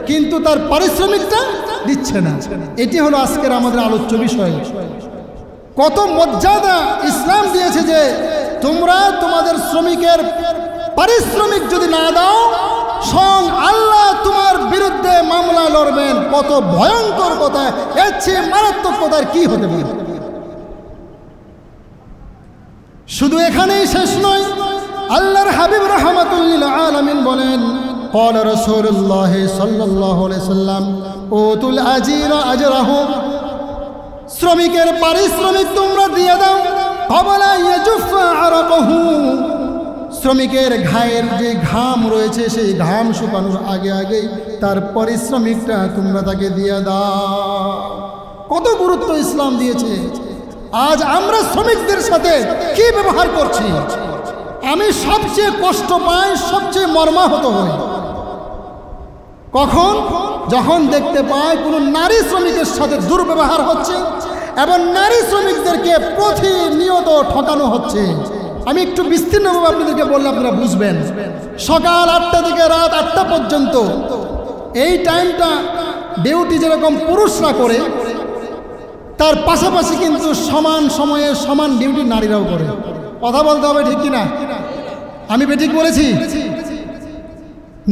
[SPEAKER 1] কিন্তু তার পারিশ্রমিকটা দিচ্ছে না। এটি হলো আজকের আমাদের আলোচ্য বিষয়। কত মর্যাদা ইসলাম দিয়েছে যে তোমরা তোমাদের শ্রমিকের পারিশ্রমিক যদি না দাও, স্বয়ং আল্লাহ তোমার বিরুদ্ধে মামলা লড়বেন। কত ভয়ঙ্কর কথা, এর চেয়ে মারাত্মক কথা কি হতে পারে? শুধু এখানেই শেষ নয়, আল্লাহর হাবিব রাহমাতুল লিল আলামিন বলেন ক্বালা রাসূলুল্লাহ সাল্লাল্লাহু আলাইহি সাল্লাম উতুল আজিরা আজরাহু, শ্রমিকের পারিশ্রমিক তোমরা দিয়ে দাও, ক্বাবলা ইয়াজুফা আরাকাহু, শ্রমিকের ঘায়ের যে ঘাম রয়েছে সেই ঘাম শুকানোর আগে আগে তার পারিশ্রমিকটা তোমরা তাকে দিয়ে দাও। কত গুরুত্ব ইসলাম দিয়েছে। আজ আমরা শ্রমিকদের সাথে কি ব্যবহার করছি? আমি সবচেয়ে কষ্ট পাই, সবচেয়ে মর্মাহত হই কখন? যখন দেখতে পাই কোনো নারী শ্রমিকের সাথে দুর্ব্যবহার হচ্ছে এবং নারী শ্রমিকদেরকে প্রতিনিয়ত ঠকানো হচ্ছে। আমি একটু বিস্তীর্ণভাবে আপনাদেরকে বললে আপনারা বুঝবেন। সকাল 8টা থেকে রাত 8টা পর্যন্ত এই টাইমটা ডিউটি যেরকম পুরুষরা করে, তার পাশাপাশি কিন্তু সমান সময়ে সমান ডিউটি নারীরাও করে। কথা বলতে হবে, ঠিক কিনা? আমি বেঠিক বলেছি?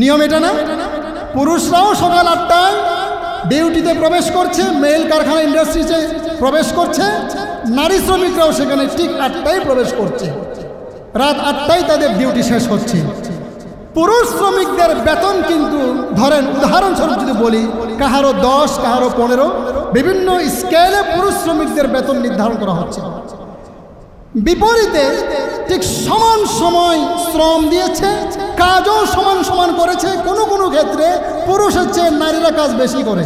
[SPEAKER 1] নিয়ম এটা না? পুরুষরাও সকাল 8টায় ডিউটিতে প্রবেশ করছে, মেল কারখানা ইন্ডাস্ট্রিতে প্রবেশ করছে, নারী শ্রমিকরাও সেখানে ঠিক 8টায় প্রবেশ করছে, রাত 8টায় তাদের ডিউটি শেষ হচ্ছে। পুরুষ শ্রমিকদের বেতন কিন্তু ধরেন উদাহরণস্বরূপ যদি বলি, কাহারো 10, কাহারো 15, বিভিন্ন স্কেলে পুরুষ শ্রমিকদের বেতন নির্ধারণ করা হচ্ছে। বিপরীতে ঠিক সমান সময় শ্রম দিয়েছে, কাজও সমান সমান করেছে, কোনো কোনো ক্ষেত্রে পুরুষের চেয়ে নারীরা কাজ বেশি করে।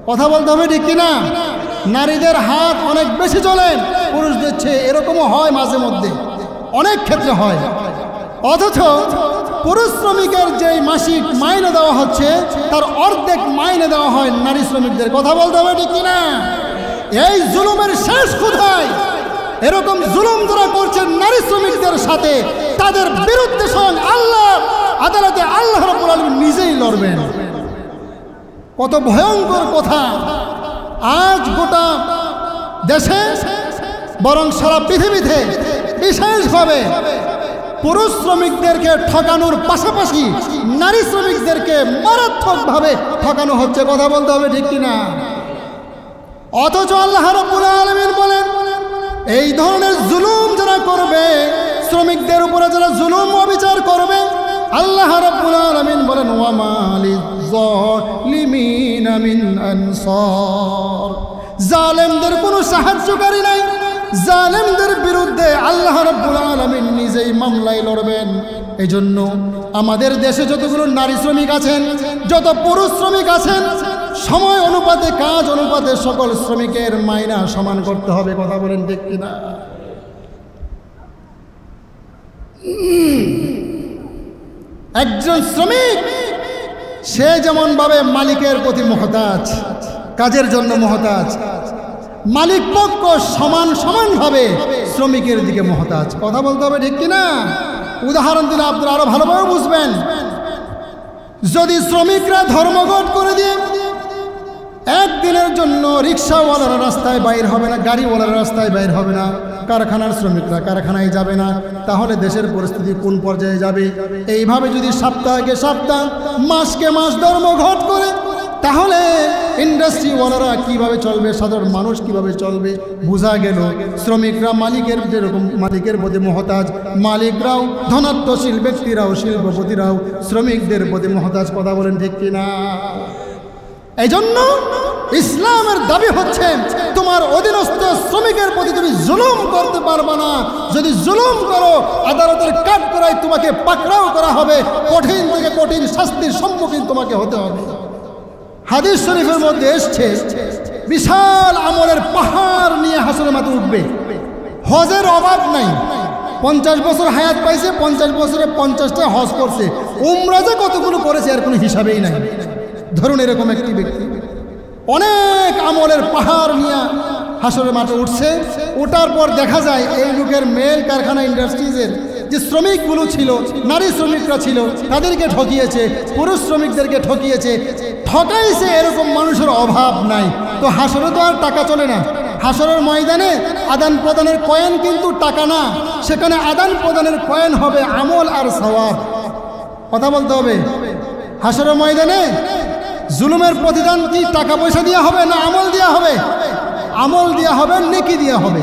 [SPEAKER 1] কথা বলতে হবে, ঠিক কিনা? নারীদের হাত অনেক বেশি চলে পুরুষদের চেয়ে, এরকমও হয় মাঝে মধ্যে, অনেক ক্ষেত্রে হয়। অথচ পুরুষ শ্রমিকের যেই মাসিক মাইনে দেওয়া হচ্ছে তার অর্ধেক মাইনে দেওয়া হয় নারী শ্রমিকদের। কথা বলতে হবে, ঠিক কিনা? এই জুলুমের শেষ কোথায়? এরকম জুলুম যারা করছে নারী শ্রমিকদের সাথে, তাদের বিরুদ্ধে স্বয়ং আল্লাহ আদালতে আল্লাহ রাব্বুল আলামিন নিজেই লড়বেন। কত ভয়ঙ্কর কথা! আজ গোটা দেশে বরং সারা পৃথিবীতে বিশেষভাবে পুরুষ শ্রমিকদেরকে ঠকানোর পাশাপাশি নারী শ্রমিকদেরকে মারাত্মকভাবে ঠকানো হচ্ছে। কথা বলতে হবে, ঠিক কিনা? অথচ আল্লাহ রাব্বুল আলামিন বলেন এই ধরনের জুলুম যারা করবে, শ্রমিকদের উপরে যারা জুলুম অবিচার করবে, আল্লাহ রাব্বুল আলামিন বলেন ওয়া মা লিযালিমিনা মিন আনসার, জালেমদের কোনো সাহায্যকারী নাই। জালেমদের বিরুদ্ধে আল্লাহ রাব্বুল আলামিন নিজেই মামলায় লড়বেন। এই জন্য আমাদের দেশে যতগুলো নারী শ্রমিক আছেন, যত পুরুষ শ্রমিক আছেন, সময় অনুপাতে কাজ অনুপাতে সকল শ্রমিকের মাইনা সমান করতে হবে। কথা বলেন ঠিক কিনা? একজন শ্রমিক সে যেমনভাবে মালিকের প্রতি মুহতাজ, কাজের জন্য মুহতাজ, মালিক পক্ষ সমানভাবে শ্রমিকের দিকে মুহতাজ। কথা বলতে হবে ঠিক কিনা? উদাহরণ দিলে আপনারা আরো ভালোভাবে বুঝবেন। যদি শ্রমিকরা ধর্মঘট করে দিয়ে একদিনের জন্য রিক্সাওয়ালারা রাস্তায় বাইর হবে না, গাড়িওয়ালারা রাস্তায় বাইর হবে না, কারখানার শ্রমিকরা কারখানায় যাবে না, তাহলে দেশের পরিস্থিতি কোন পর্যায়ে যাবে? এইভাবে যদি সপ্তাহকে সপ্তাহ, মাসকে মাস ধর্মঘট করে, তাহলে ইন্ডাস্ট্রিওয়ালারা কিভাবে চলবে, সাধারণ মানুষ কিভাবে চলবে? বোঝা গেল শ্রমিকরা মালিকের যেরকম মালিকের প্রতি মুহতাজ, মালিকরাও ধনাত্মশীল ব্যক্তিরাও শিল্পপতিরাও শ্রমিকদের প্রতি মুহতাজ। কথা বলেন ঠিক কিনা? এই জন্য ইসলামের দাবি হচ্ছে তোমার অধীনস্থ শ্রমিকের প্রতি তুমি জুলুম করতে পারবে না। যদি জুলুম করো, আদালতের কাঠগড়ায় তোমাকে পাকড়াও করা হবে, কঠিন থেকে কঠিন শাস্তির সম্মুখীন তোমাকে হতে হবে। হাদিস শরীফের মধ্যে এসছে বিশাল আমলের পাহাড় নিয়ে হাসরের মাথায় উঠবে। হজের অভাব নাই, 50 বছর হায়াত পাইছে, 50 বছরে 50টা হজ করছে, উমরা যে কতগুলো করেছে এর কোনো হিসাবেই নাই। ধরুন এরকম একটি ব্যক্তি অনেক আমলের পাহাড় নিয়ে হাসরের মাঠে উঠছে। ওঠার পর দেখা যায় এই লোকের মেল কারখানা ইন্ডাস্ট্রিজের যে শ্রমিকগুলো ছিল, নারী শ্রমিকরা ছিল, তাদেরকে ঠকিয়েছে, পুরুষ শ্রমিকদেরকে ঠকিয়েছে, ঠকাইছে। এরকম মানুষের অভাব নাই। তো হাসরে তো আর টাকা চলে না। হাসরের ময়দানে আদান প্রদানের কয়েন কিন্তু টাকা না, সেখানে আদান প্রদানের কয়েন হবে আমল আর সওয়াব। কথা বলতে হবে। হাসরের ময়দানে জুলুমের প্রতিদান কি টাকা পয়সা দেওয়া হবে না আমল দেওয়া হবে? আমল দেওয়া হবে, নেকি দেওয়া হবে।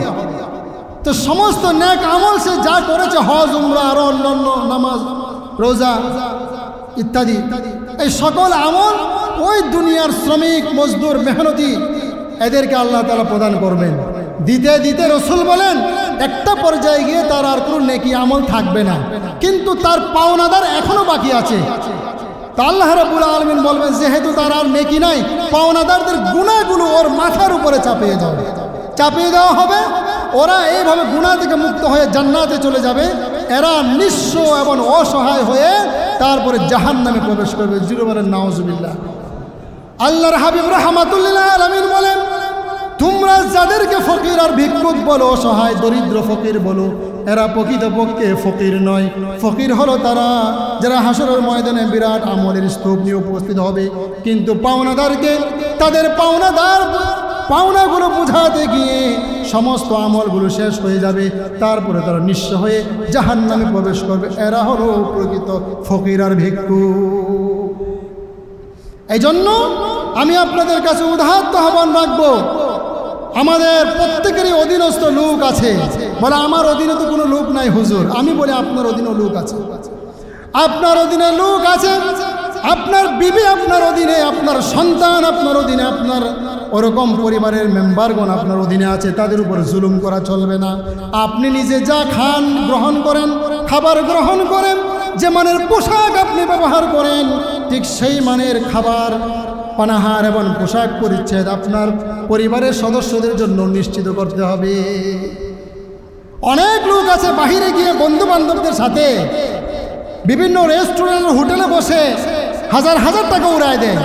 [SPEAKER 1] তো সমস্ত নেক আমল সে যা করেছে, হজ, উমরা, আরো অন্যান্য নামাজ, রোজা ইত্যাদি, এই সকল আমল ওই দুনিয়ার শ্রমিক, মজদুর, মেহনতি এদেরকে আল্লাহ তাআলা প্রদান করবেন। দিতে দিতে রসুল বলেন একটা পর্যায়ে গিয়ে তার আর কোনো নেকি আমল থাকবে না, কিন্তু তার পাওনাদার এখনো বাকি আছে। তা আল্লাহ রাব্বুল আলামিন বলবেন যেহেতু তার আর নেকি নাই, পাওনাদারদের গুনাহগুলো ওর মাথার উপরে চাপিয়ে দেওয়া হবে। ওরা এইভাবে গুনাহ থেকে মুক্ত হয়ে জান্নাতে চলে যাবে। এরা নিঃস্ব এবং অসহায় হয়ে তারপরে জাহান্নামে প্রবেশ করবে। জিরো বলেন নাউজুবিল্লাহ। আল্লাহর হাবিব রাহমাতুল লিল আলামিন বলেন তোমরা যাদেরকে ফকির আর ভিক্ষুক বলো, অসহায় দরিদ্র ফকির বলো, এরা প্রকৃতপক্ষে ফকির নয়। ফকির হলো তারা যারা হাসরের ময়দানে বিরাট আমলের স্তূপ নিয়ে উপস্থিত হবে, কিন্তু পাওনাদারকে তাদের পাওনাগুলো বুঝাতে গিয়ে সমস্ত আমলগুলো শেষ হয়ে যাবে, তারপরে তারা নিঃস্ব হয়ে জাহান্নামে প্রবেশ করবে। এরা হলো প্রকৃত ফকির আর ভিক্ষুক। এই জন্য আমি আপনাদের কাছে উদাহরণ আহ্বান রাখবো, আমাদের প্রত্যেকেরই অধীনস্থ লোক আছে। বলে আমার অধীনে তো কোনো লোক নাই হুজুর। আমি বলি আপনার অধীনে লোক আছে। আপনার অধীনে লোক আছে, আপনার বিবি আপনার অধীনে, আপনার সন্তান আপনার অধীনে, আপনার ওরকম পরিবারের মেম্বারগণ আপনার অধীনে আছে। তাদের উপর জুলুম করা চলবে না। আপনি নিজে যা খান, গ্রহণ করেন, খাবার গ্রহণ করেন, যে মানের পোশাক আপনি ব্যবহার করেন, ঠিক সেই মানের খাবার, পানাহার এবং পোশাক পরিচ্ছেদ আপনার পরিবারের সদস্যদের জন্য নিশ্চিত করতে হবে। অনেক লোক আছে বাহিরে গিয়ে বন্ধু বান্ধবদের সাথে বিভিন্ন রেস্টুরেন্ট, হোটেলে বসে হাজার হাজার টাকা উড়ায় দেয়।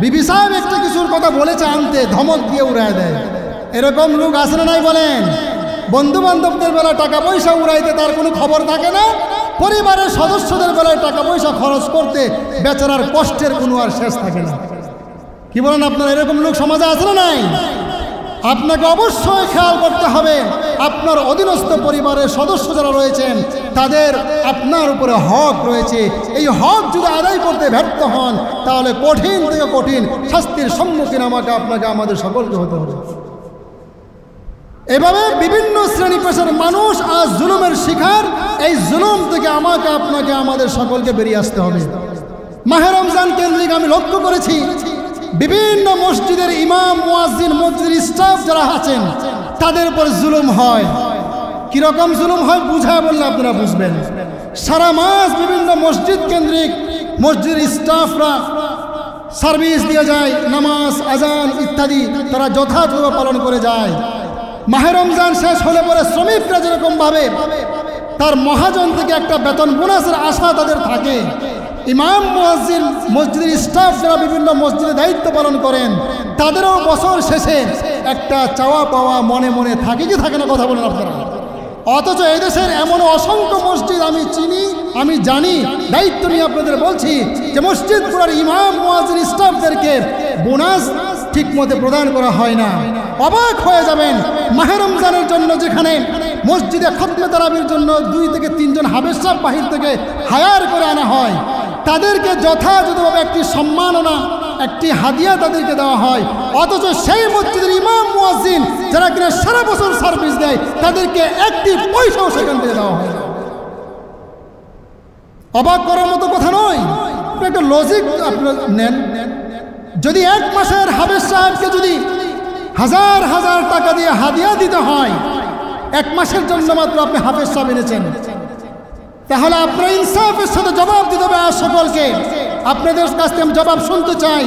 [SPEAKER 1] বিবি সাহেব একটা কিছুর কথা বলেছে আনতে, ধমক দিয়ে উড়ায় দেয়। এরকম লোক আছে না নাই বলেন? বন্ধু বান্ধবদের বেলায় টাকা পয়সা উড়াইতে তার কোনো খবর থাকে না, পরিবারের সদস্যদের বেলায় টাকা পয়সা খরচ করতে বেচারার কষ্টের কোনো আর শেষ থাকে না। কি বলেন আপনারা? এরকম লোক সমাজে আছে না নাই? আপনাকে অবশ্যই খেয়াল করতে হবে আপনার অধীনস্থ পরিবারের সদস্য যারা রয়েছেন তাদের আপনার উপরে হক রয়েছে। এই হক যদি আদায় করতে ব্যর্থ হন তাহলে কঠিন থেকে কঠিন শাস্তির সম্মুখীন আপনাকে আমাদের সকলকে হতে হবে। এভাবে বিভিন্ন শ্রেণী পেশার মানুষ আজ জুলুমের শিকার। এই জুলুম থেকে আপনাকে আমাদের সকলকে বেরিয়ে আসতে হবে। মাহে রমজান কেন্দ্রিক আমি লক্ষ্য করেছি বিভিন্ন মসজিদের ইমাম, মুয়াজ্জিন, মসজিদের স্টাফ যারা আছেন তাদের উপর জুলুম হয়। কীরকম জুলুম হয় বুঝায় বললে আপনারা বুঝবেন। সারা মাস বিভিন্ন মসজিদ কেন্দ্রিক মসজিদের স্টাফরা সার্ভিস দিয়ে যায়, নামাজ আজান ইত্যাদি তারা যথাযথভাবে পালন করে যায়। মাহে রমজান শেষ হলে পরে শ্রমিকরা যেরকমভাবে তার মহাজন থেকে একটা বেতন বোনাসের আশা তাদের থাকে, ইমাম মুয়াজ্জিন মসজিদের স্টাফ যারা বিভিন্ন মসজিদে দায়িত্ব পালন করেন তাদেরও বছর শেষে একটা চাওয়া পাওয়া মনে মনে থাকে কি থাকে না, কথা বলেন আপনারা। অথচ এদেশের এমন অসংখ্য মসজিদ আমি চিনি, আমি জানি, দায়িত্ব নিয়ে আপনাদের বলছি যে মসজিদগুলোর ইমাম মুয়াজ্জিন স্টাফদেরকে বোনাস ঠিকমতো প্রদান করা হয় না। অবাক হয়ে যাবেন, মাহে রমজানের জন্য যেখানে মসজিদে খতমে তারাবির জন্য 2 থেকে 3 জন হাফেজ সাহেব বাহির থেকে হায়ার করে আনা হয়, তাদেরকে যথাযথভাবে একটি সম্মাননা একটি হাদিয়া তাদেরকে দেওয়া হয়। অথচ সেই মসজিদের ইমাম মুয়াজ্জিন যারা কিনা সারা বছর সার্ভিস দেয় তাদেরকে একটি পয়সাও সেখান থেকে দেওয়া হয়। অবাক করার মতো কথা নয়, একটা লজিক আপনারা নেন। যদি 1 মাসের হাফেজ সাহেবকে যদি হাজার হাজার টাকা দিয়ে হাদিয়া দিতে হয়, 1 মাসের জন্য মাত্র আপনি হাফেজ সাহেব এনেছেন, তাহলে আপনার ইনসাফের সাথে জবাব দিতে হবে। আর সকলকে আপনাদের কাছ থেকে আমি জবাব শুনতে চাই,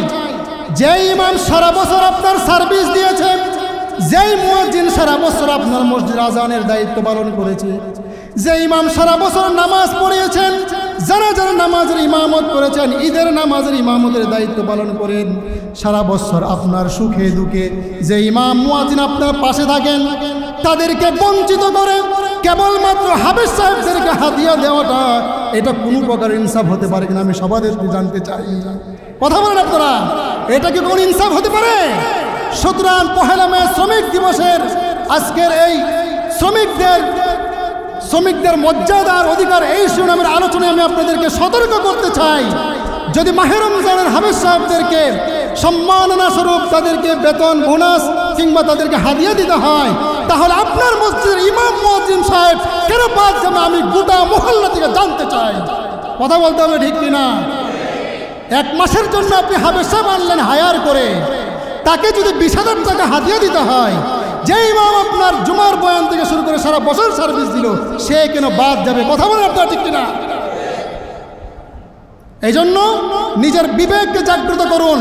[SPEAKER 1] যে ইমাম সারা বছর আপনার সার্ভিস দিয়েছে, যেই মুয়াজ্জিন সারা বছর আপনার মসজিদ আজানের দায়িত্ব পালন করেছে, যে ইমাম সারা বছর নামাজ পড়িয়েছেন, যারা যারা নামাজের ইমামত করেছেন, ঈদের নামাজের ইমামতের দায়িত্ব পালন করেন, সারা বছর আপনার সুখে দুঃখে যে ইমাম মুয়াজ্জিন আপনার পাশে থাকেন, তাদেরকে বঞ্চিত করে কেবলমাত্র হাফেজ সাহেবদেরকে হাদিয়া দেওয়াটা এটা কোনো প্রকার ইনসাফ হতে পারে কিনা আমি সবাদের জানতে চাই। কথা বলেন আপনারা, এটা কি কোন ইনসাফ হতে পারে? সুতরাং পহেলা মে শ্রমিক দিবসের আজকের এই শ্রমিকদের মর্যাদার অধিকার এই শিরোনামের আলোচনায় আমি আপনাদেরকে সতর্ক করতে চাই। যদি মাহে রমজানের হাফেজ সাহেবদেরকে সম্মাননা স্বরূপ তাদেরকে বেতন বোনাস কিংবা তাদেরকে হাদিয়া দিতে হয়, তাহলে আপনার মসজিদের ইমাম মুয়াজ্জিন সাহেব কেন বাদ যাবে আমি গোটা মহল্লা থেকে জানতে চাই। কথা বলতে হবে ঠিক কিনা? 1 মাসের জন্য আপনি হাফেজ সাহেব আনলেন হায়ার করে, তাকে যদি 20,000 টাকা হাদিয়া দিতে হয়, যে ইমাম আপনার জুমার বয়ান থেকে শুরু করে সারা বছর সার্ভিস দিল, সে কেন বাদ যাবে? কথা বলেন আপনারা ঠিক কিনা? এই জন্য নিজের বিবেককে জাগ্রত করুন।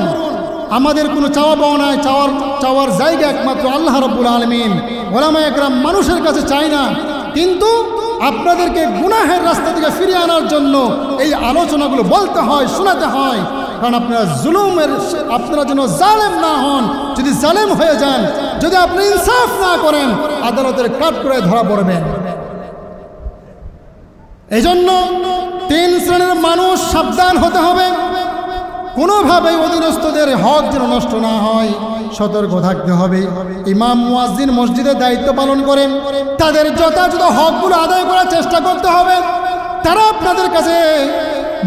[SPEAKER 1] আমাদের কোনো চাওয়া পাওয়া নাই, চাওয়ার জায়গা একমাত্র আল্লাহ রাব্বুল আলামিন। ওলামায়ে কেরাম মানুষের কাছে চায় না, কিন্তু আপনাদেরকে গুনাহের রাস্তা থেকে ফিরিয়ে আনার জন্য এই আলোচনাগুলো বলতে হয়, শোনাতে হয়। কারণ আপনারা যেন জালেম না হন। যদি জালেম হয়ে যান, যদি আপনি ইনসাফ না করেন, আদালতের কাঠগড়ায় ধরা পড়বেন। এই জন্য 3 শ্রেণীর মানুষ সাবধান হতে হবে। কোনোভাবেই অধীনস্থদের হক যেন নষ্ট না হয়, সতর্ক থাকতে হবে। ইমাম মুয়াজ্জিন মসজিদের দায়িত্ব পালন করেন, তাদের যথাযথ হকগুলো আদায় করার চেষ্টা করতে হবে। তারা আপনাদের কাছে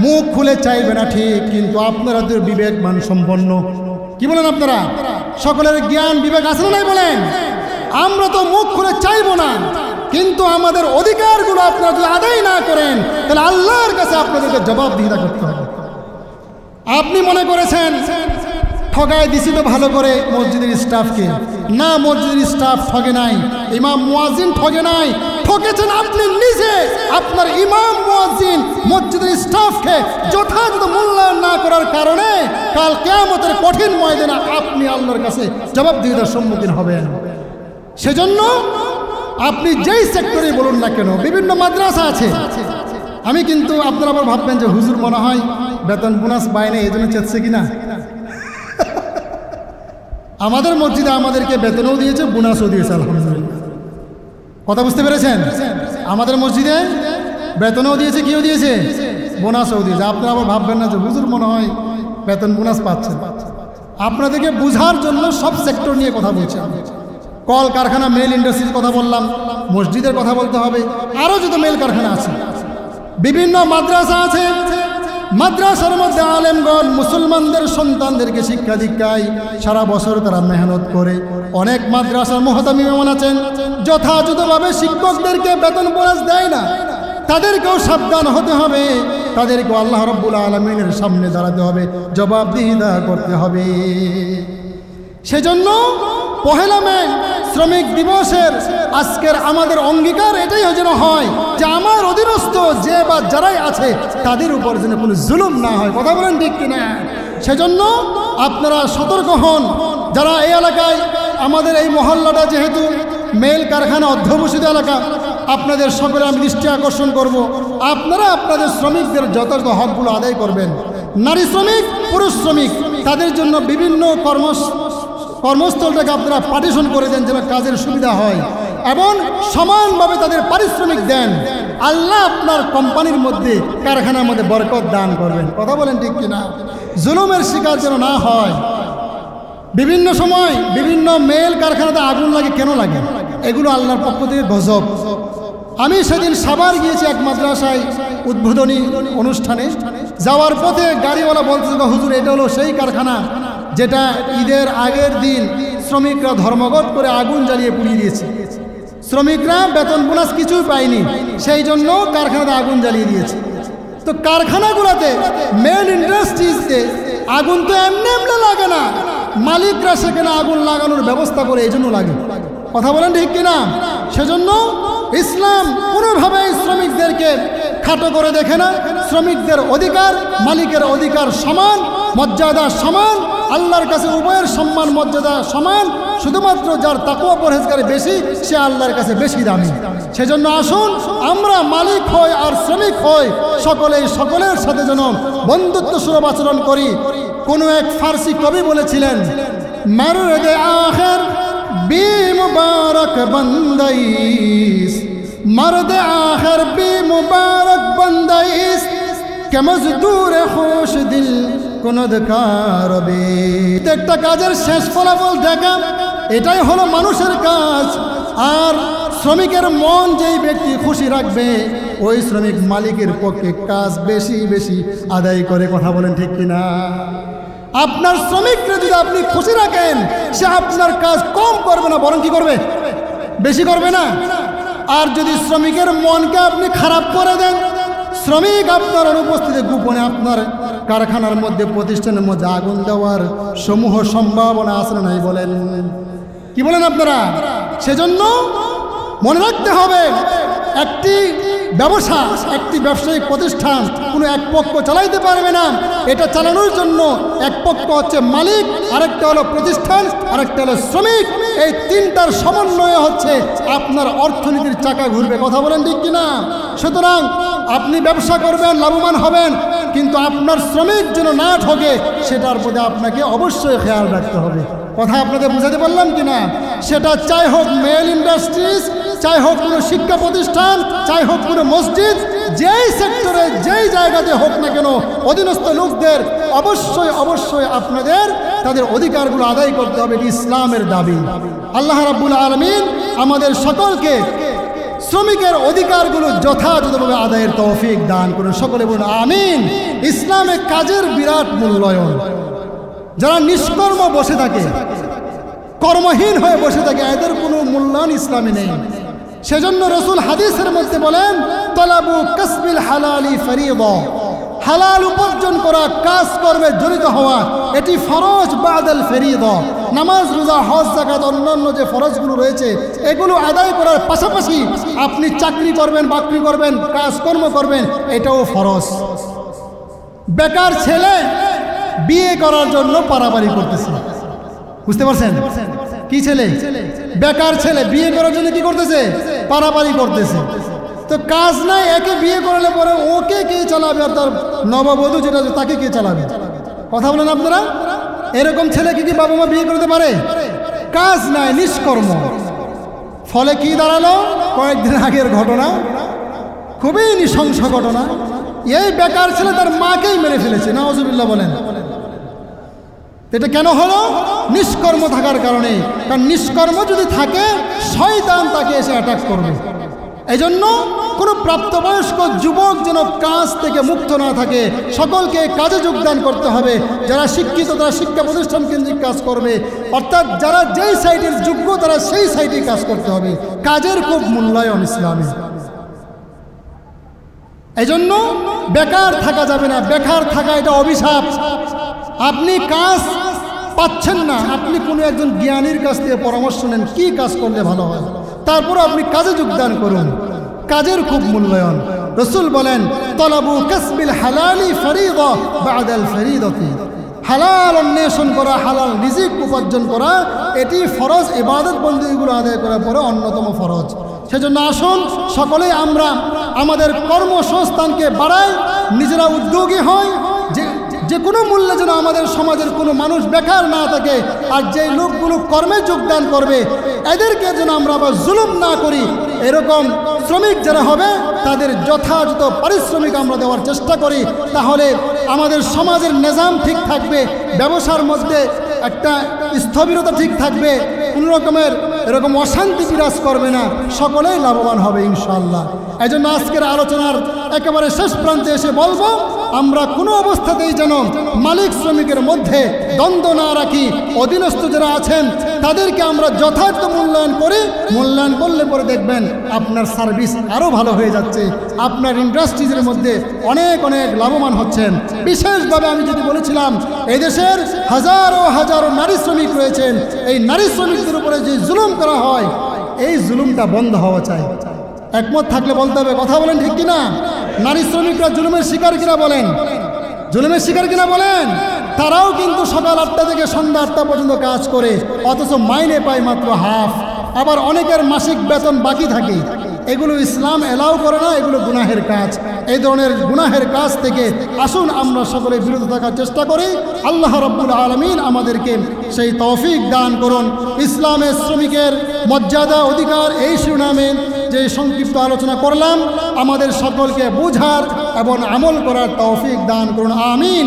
[SPEAKER 1] মুখ খুলে চাইবে না ঠিক, কিন্তু আপনারা তো বিবেকমান সম্পন্ন। কি বলেন আপনারা? সকলের জ্ঞান বিবেক আছে না নাই বলেন? আমরা তো মুখ খুলে চাইবো না, কিন্তু আমাদের অধিকারগুলো আপনারা যদি আদায় না করেন, তাহলে আল্লাহর কাছে আপনাদেরকে জবাবদিহিতা করতে হবে। আপনি মনে করেছেন ঠগায় দিছি তো ভালো করে মসজিদের স্টাফকে, না, মসজিদের স্টাফ ঠগে নাই, ইমাম মুয়াজ্জিন ঠগে নাই, ঠকেছেন আপনি নিজে। আপনার ইমাম মুয়াজ্জিন মসজিদের স্টাফকে যথাযথ মূল্যায়ন না করার কারণে কাল কিয়ামতের কঠিন ময়দানে আপনি আল্লাহর কাছে জবাবদিহিতার সম্মুখীন হবেন। সেজন্য আপনি যেই সেক্টরে বলুন না কেন, বিভিন্ন মাদ্রাসা আছে। আমি কিন্তু আপনারা আবার ভাববেন যে হুজুর মনে হয় বেতন বোনাস পায় না, এই জন্য চেয়েছে কিনা। আমাদের মসজিদে আমাদেরকে বেতনও দিয়েছে, বোনাসও দিয়েছে, আলহামদুলিল্লাহ। কথা বুঝতে পেরেছেন? আমাদের মসজিদে বেতনও দিয়েছে, কিও দিয়েছে, বোনাসও দিয়েছে। আপনারা আবার ভাববেন না যে হুজুর মনে হয় বেতন বোনাস পাচ্ছেন। আপনাদেরকে বোঝার জন্য সব সেক্টর নিয়ে কথা বলছি। কল কারখানা, মেল ইন্ডাস্ট্রির কথা বললাম, মসজিদের কথা বলতে হবে, আরও যত মেল কারখানা আছে, বিভিন্ন মাদ্রাসা আছে। মাদ্রাসার মধ্যে আলেমগণ মুসলমানদের সন্তানদেরকে শিক্ষা দীক্ষায় সারা বছর তারা মেহনত করে। অনেক মাদ্রাসার মুহতামিম এমন আছেন যথাযথভাবে শিক্ষকদেরকে বেতন বোনাস দেয় না। তাদেরকেও সাবধান হতে হবে, তাদেরকেও আল্লাহ রাব্বুল আলামিনের সামনে দাঁড়াতে হবে, জবাবদিহিতা করতে হবে। সেজন্য পহেলা মে শ্রমিক দিবসের আজকের আমাদের অঙ্গীকার এটাই যেন হয় যে আমার অধীনস্থ যে বা যারাই আছে তাদের উপর যেন কোনো জুলুম না হয়। কথা বলেন ঠিক কিনা? সেজন্য আপনারা সতর্ক হন। যারা এই এলাকায়, আমাদের এই মহল্লাটা যেহেতু মেল কারখানা অধ্যবসিত এলাকা, আপনাদের সকলে আমি দৃষ্টি আকর্ষণ করব, আপনারা আপনাদের শ্রমিকদের যথাযথ হকগুলো আদায় করবেন। নারী শ্রমিক, পুরুষ শ্রমিক, তাদের জন্য বিভিন্ন কর্মস্থলটাকে আপনারা পার্টিশন করে দেন যেন কাজের সুবিধা হয় এবং সমানভাবে তাদের পারিশ্রমিক দেন। আল্লাহ আপনার কোম্পানির মধ্যে, কারখানার মধ্যে বরকত দান করবেন। কথা বলেন ঠিক কিনা? জুলুমের শিকার যেন না হয়। বিভিন্ন সময় বিভিন্ন মেল কারখানাতে আগুন লাগে, কেন লাগে? এগুলো আল্লাহর পক্ষ থেকে গজব। আমি সেদিন সাভার গিয়েছি এক মাদ্রাসায় উদ্বোধনী অনুষ্ঠানে, যাওয়ার পথে গাড়িওয়ালা বলতেছে, হুজুর এটা হলো সেই কারখানা যেটা ঈদের আগের দিন শ্রমিকরা ধর্মঘট করে আগুন জ্বালিয়ে পুড়িয়ে দিয়েছে। শ্রমিকরা বেতন বোনাস কিছুই পায়নি, সেই জন্য কারখানাতে আগুন জ্বালিয়ে দিয়েছে। তো কারখানাগুলোতে, মেল ইন্ডাস্ট্রিজতে আগুন তো এমনি এমনি লাগে না, মালিকরা সেখানে আগুন লাগানোর ব্যবস্থা করে, এই জন্য লাগে। কথা বলেন ঠিক কিনা? সেজন্য ইসলাম কোনোভাবেই শ্রমিকদেরকে খাটো করে দেখে না। শ্রমিকদের অধিকার, মালিকের অধিকার সমান, মর্যাদা সমান, আল্লাহর কাছে উভয়ের সম্মান মর্যাদা সমান। শুধুমাত্র যার তাকওয়া পরহেজগারি বেশি, সে আল্লাহর কাছে বেশি দামি। সেজন্য আসুন আমরা মালিক হই আর শ্রমিক হই, সকলেই সকলের সাথে যেন বন্ধুত্ব সুলভ আচরণ করি। কোনো এক ফার্সি কবি বলেছিলেন, মর্দ আখির বি মুবারক বন্দাইস, মর্দ আখির বি মুবারক বন্দাইস, কে মজদুর খুশ দিল কোনদকার বে। একটা কাজের শেষ ফলাফল দেখা, এটাই হলো মানুষের কাজ। আর শ্রমিকের মন যেই ব্যক্তি খুশি রাখবে, ওই শ্রমিক মালিকের পক্ষে কাজ বেশি বেশি আদায় করে। কথা বলেন ঠিক কিনা? আপনার শ্রমিককে যদি আপনি খুশি রাখেন, সে আপনার কাজ কম করবে না, বরং কি করবে? বেশি করবে না। আর যদি শ্রমিকের মনকে আপনি খারাপ করে দেন, শ্রমিক আপনার অনুপস্থিতি গোপনে আপনার কারখানার মধ্যে, প্রতিষ্ঠানের মধ্যে আগুন দেওয়ার সমূহ সম্ভাবনা আছে না নাই বলেন? কি বলেন আপনারা? সেজন্য মনে রাখতে হবে, একটি ব্যবসা, একটি ব্যবসায়িক প্রতিষ্ঠান কোনো এক পক্ষ চালাইতে পারবে না। এটা চালানোর জন্য এক পক্ষ হচ্ছে মালিক, আরেকটা হলো প্রতিষ্ঠান, আরেকটা হলো শ্রমিক। এই তিনটার সমন্বয়ে হচ্ছে আপনার অর্থনীতির চাকা ঘুরবে। কথা বলেন ঠিক কিনা? সুতরাং আপনি ব্যবসা করবেন, লাভবান হবেন, কিন্তু আপনার শ্রমিক যেন না ঠকে, সেটার প্রতি আপনাকে অবশ্যই খেয়াল রাখতে হবে। কথা আপনাদের বুঝাতে পারলাম কিনা? সেটা চাই হোক মেল ইন্ডাস্ট্রিজ, চাই হোক কোনো শিক্ষা প্রতিষ্ঠান, চাই হোক কোনো মসজিদ, যেই সেক্টরে যেই জায়গাতে হোক না কেন, অধীনস্থ লোকদের অবশ্যই অবশ্যই আপনাদের তাদের অধিকারগুলো আদায় করতে হবে। এটি ইসলামের দাবি। আল্লাহ রাব্বুল আলামিন আমাদের সকলকে শ্রমিকের অধিকারগুলো যথাযথভাবে আদায়ের তৌফিক দান করুন। সকলে বলুন আমিন। ইসলামে কাজের বিরাট মূল্যায়ন। যারা নিষ্কর্ম বসে থাকে, কর্মহীন হয়ে বসে থাকে, এদের কোনো মূল্যায়ন ইসলামে নেই। সেজন্য রাসূল হাদিসের মধ্যে বলেন, তলাবু কাসবিল হালালি ফরিদা, হালাল উপার্জন করা, কাজ কর্মে জড়িত হওয়া, এটি ফরজ বাদাল ফরিদা। নামাজ, রোজা, হজ, যাকাত, অন্যান্য যে ফরজগুলো রয়েছে, এগুলো আদায় করার পাশাপাশি আপনি চাকরি করবেন, বাকরি করবেন, কাজকর্ম করবেন, এটাও ফরজ। বেকার ছেলে বিয়ে করার জন্য পারাপারি করতেছে, বুঝতে পারছেন? কি ছেলে? বেকার ছেলে বিয়ে করার জন্য কি করতেছে? পারাপারি করতেছে। তো কাজ নাই, একে বিয়ে করলে পরে ওকে কে চালাবে? আর তার নববধূ যেটা, তাকে কে চালাবে? কথা বলেন আপনারা? এরকম ছেলেকে কি বাবা মা বিয়ে করতে পারে? কাজ নাই, নিষ্কর্ম। ফলে কি দাঁড়ালো? কয়েকদিন আগের ঘটনা, খুবই নৃশংস ঘটনা। এই বেকার ছেলে তার মাকেই মেরে ফেলেছে। নাউজুবিল্লাহ বলেন। এটা কেন হলো? নিষ্কর্ম থাকার কারণে। কারণ নিষ্কর্ম যদি থাকে, শয়তান তাকে এসে অ্যাটাক করবে। এই জন্য কোনো প্রাপ্তবয়স্ক যুবক যেন কাজ থেকে মুক্ত না থাকে। সকলকে কাজে যোগদান করতে হবে। যারা শিক্ষিত তারা শিক্ষা প্রতিষ্ঠান কেন্দ্রিক কাজ করবে, অর্থাৎ যারা যেই সাইটের যোগ্য তারা সেই সাইটে কাজ করতে হবে। কাজের খুব মূল্যায়ন ইসলামে। এই জন্য বেকার থাকা যাবে না। বেকার থাকা এটা অভিশাপ। আপনি কাজ পাচ্ছেন না, আপনি কোনো একজন জ্ঞানীর কাছ থেকে পরামর্শ নেন কি কাজ করলে ভালো হয়, তারপর আপনি কাজে যোগদান করুন। কাজের খুব মূল্যায়ন। রসুল বলেন তলাবু কাসবিল হালালি ফরিদা বাদাল ফরিদতি, হালাল অন্বেষণ করা, হালাল রিজিক উপার্জন করা, এটি ফরজ ইবাদত বন্দেগীগুলো আদায় করার পরে অন্যতম ফরজ। সেজন্য আসুন সকলেই আমরা আমাদের কর্মসংস্থানকে বাড়াই, নিজেরা উদ্যোগী হই, যে কোনো মূল্যে যেন আমাদের সমাজের কোনো মানুষ বেকার না থাকে। আর যেই লোকগুলো কর্মে যোগদান করবে এদেরকে যেন আমরা আবার জুলুম না করি। এরকম শ্রমিক যারা হবে তাদের যথাযথ পারিশ্রমিক আমরা দেওয়ার চেষ্টা করি, তাহলে আমাদের সমাজের নিজাম ঠিক থাকবে, ব্যবসার মধ্যে একটা স্থবিরতা ঠিক থাকবে, কোনো রকমের এরকম অশান্তি বিরাজ করবে না, সকলেই লাভবান হবে ইনশাআল্লাহ। এই জন্য আজকের আলোচনার একেবারে শেষ প্রান্তে এসে বলবো, আমরা কোনো অবস্থাতেই যেন মালিক শ্রমিকের মধ্যে দ্বন্দ্ব না রাখি। অধীনস্থ যারা আছেন তাদেরকে আমরা যথার্থ মূল্যায়ন করি। মূল্যায়ন করলে পরে দেখবেন আপনার সার্ভিস আরও ভালো হয়ে যাচ্ছে, আপনার ইন্ডাস্ট্রিজের মধ্যে অনেক অনেক লাভবান হচ্ছেন। বিশেষভাবে আমি যদি বলেছিলাম এদেশের হাজারো হাজারো নারী শ্রমিক রয়েছেন, এই নারী শ্রমিকদের উপরে যে জুলুম করা হয় এই জুলুমটা বন্ধ হওয়া চাই। একমত থাকলে বলতে হবে, কথা বলেন ঠিক কিনা? নারী শ্রমিকরা জুলুমের শিকার কিনা বলেন? জুলুমের শিকার কিনা বলেন? তারাও কিন্তু সকাল 8টা থেকে সন্ধ্যা 8টা পর্যন্ত কাজ করে, অথচ মাইনে পায় মাত্র হাফ। আবার অনেকের মাসিক বেতন বাকি থাকে। এগুলো ইসলাম এলাও করে না, এগুলো গুনাহের কাজ। এই ধরনের গুনাহের কাজ থেকে আসুন আমরা সকলে বিরত থাকার চেষ্টা করি। আল্লাহ রাব্বুল আলামিন আমাদেরকে সেই তৌফিক দান করুন। ইসলামের শ্রমিকের মর্যাদা অধিকার এই শিরোনামে যে সংক্ষিপ্ত আলোচনা করলাম, আমাদের সকলকে বুঝার এবং আমল করার তৌফিক দান করুন, আমিন।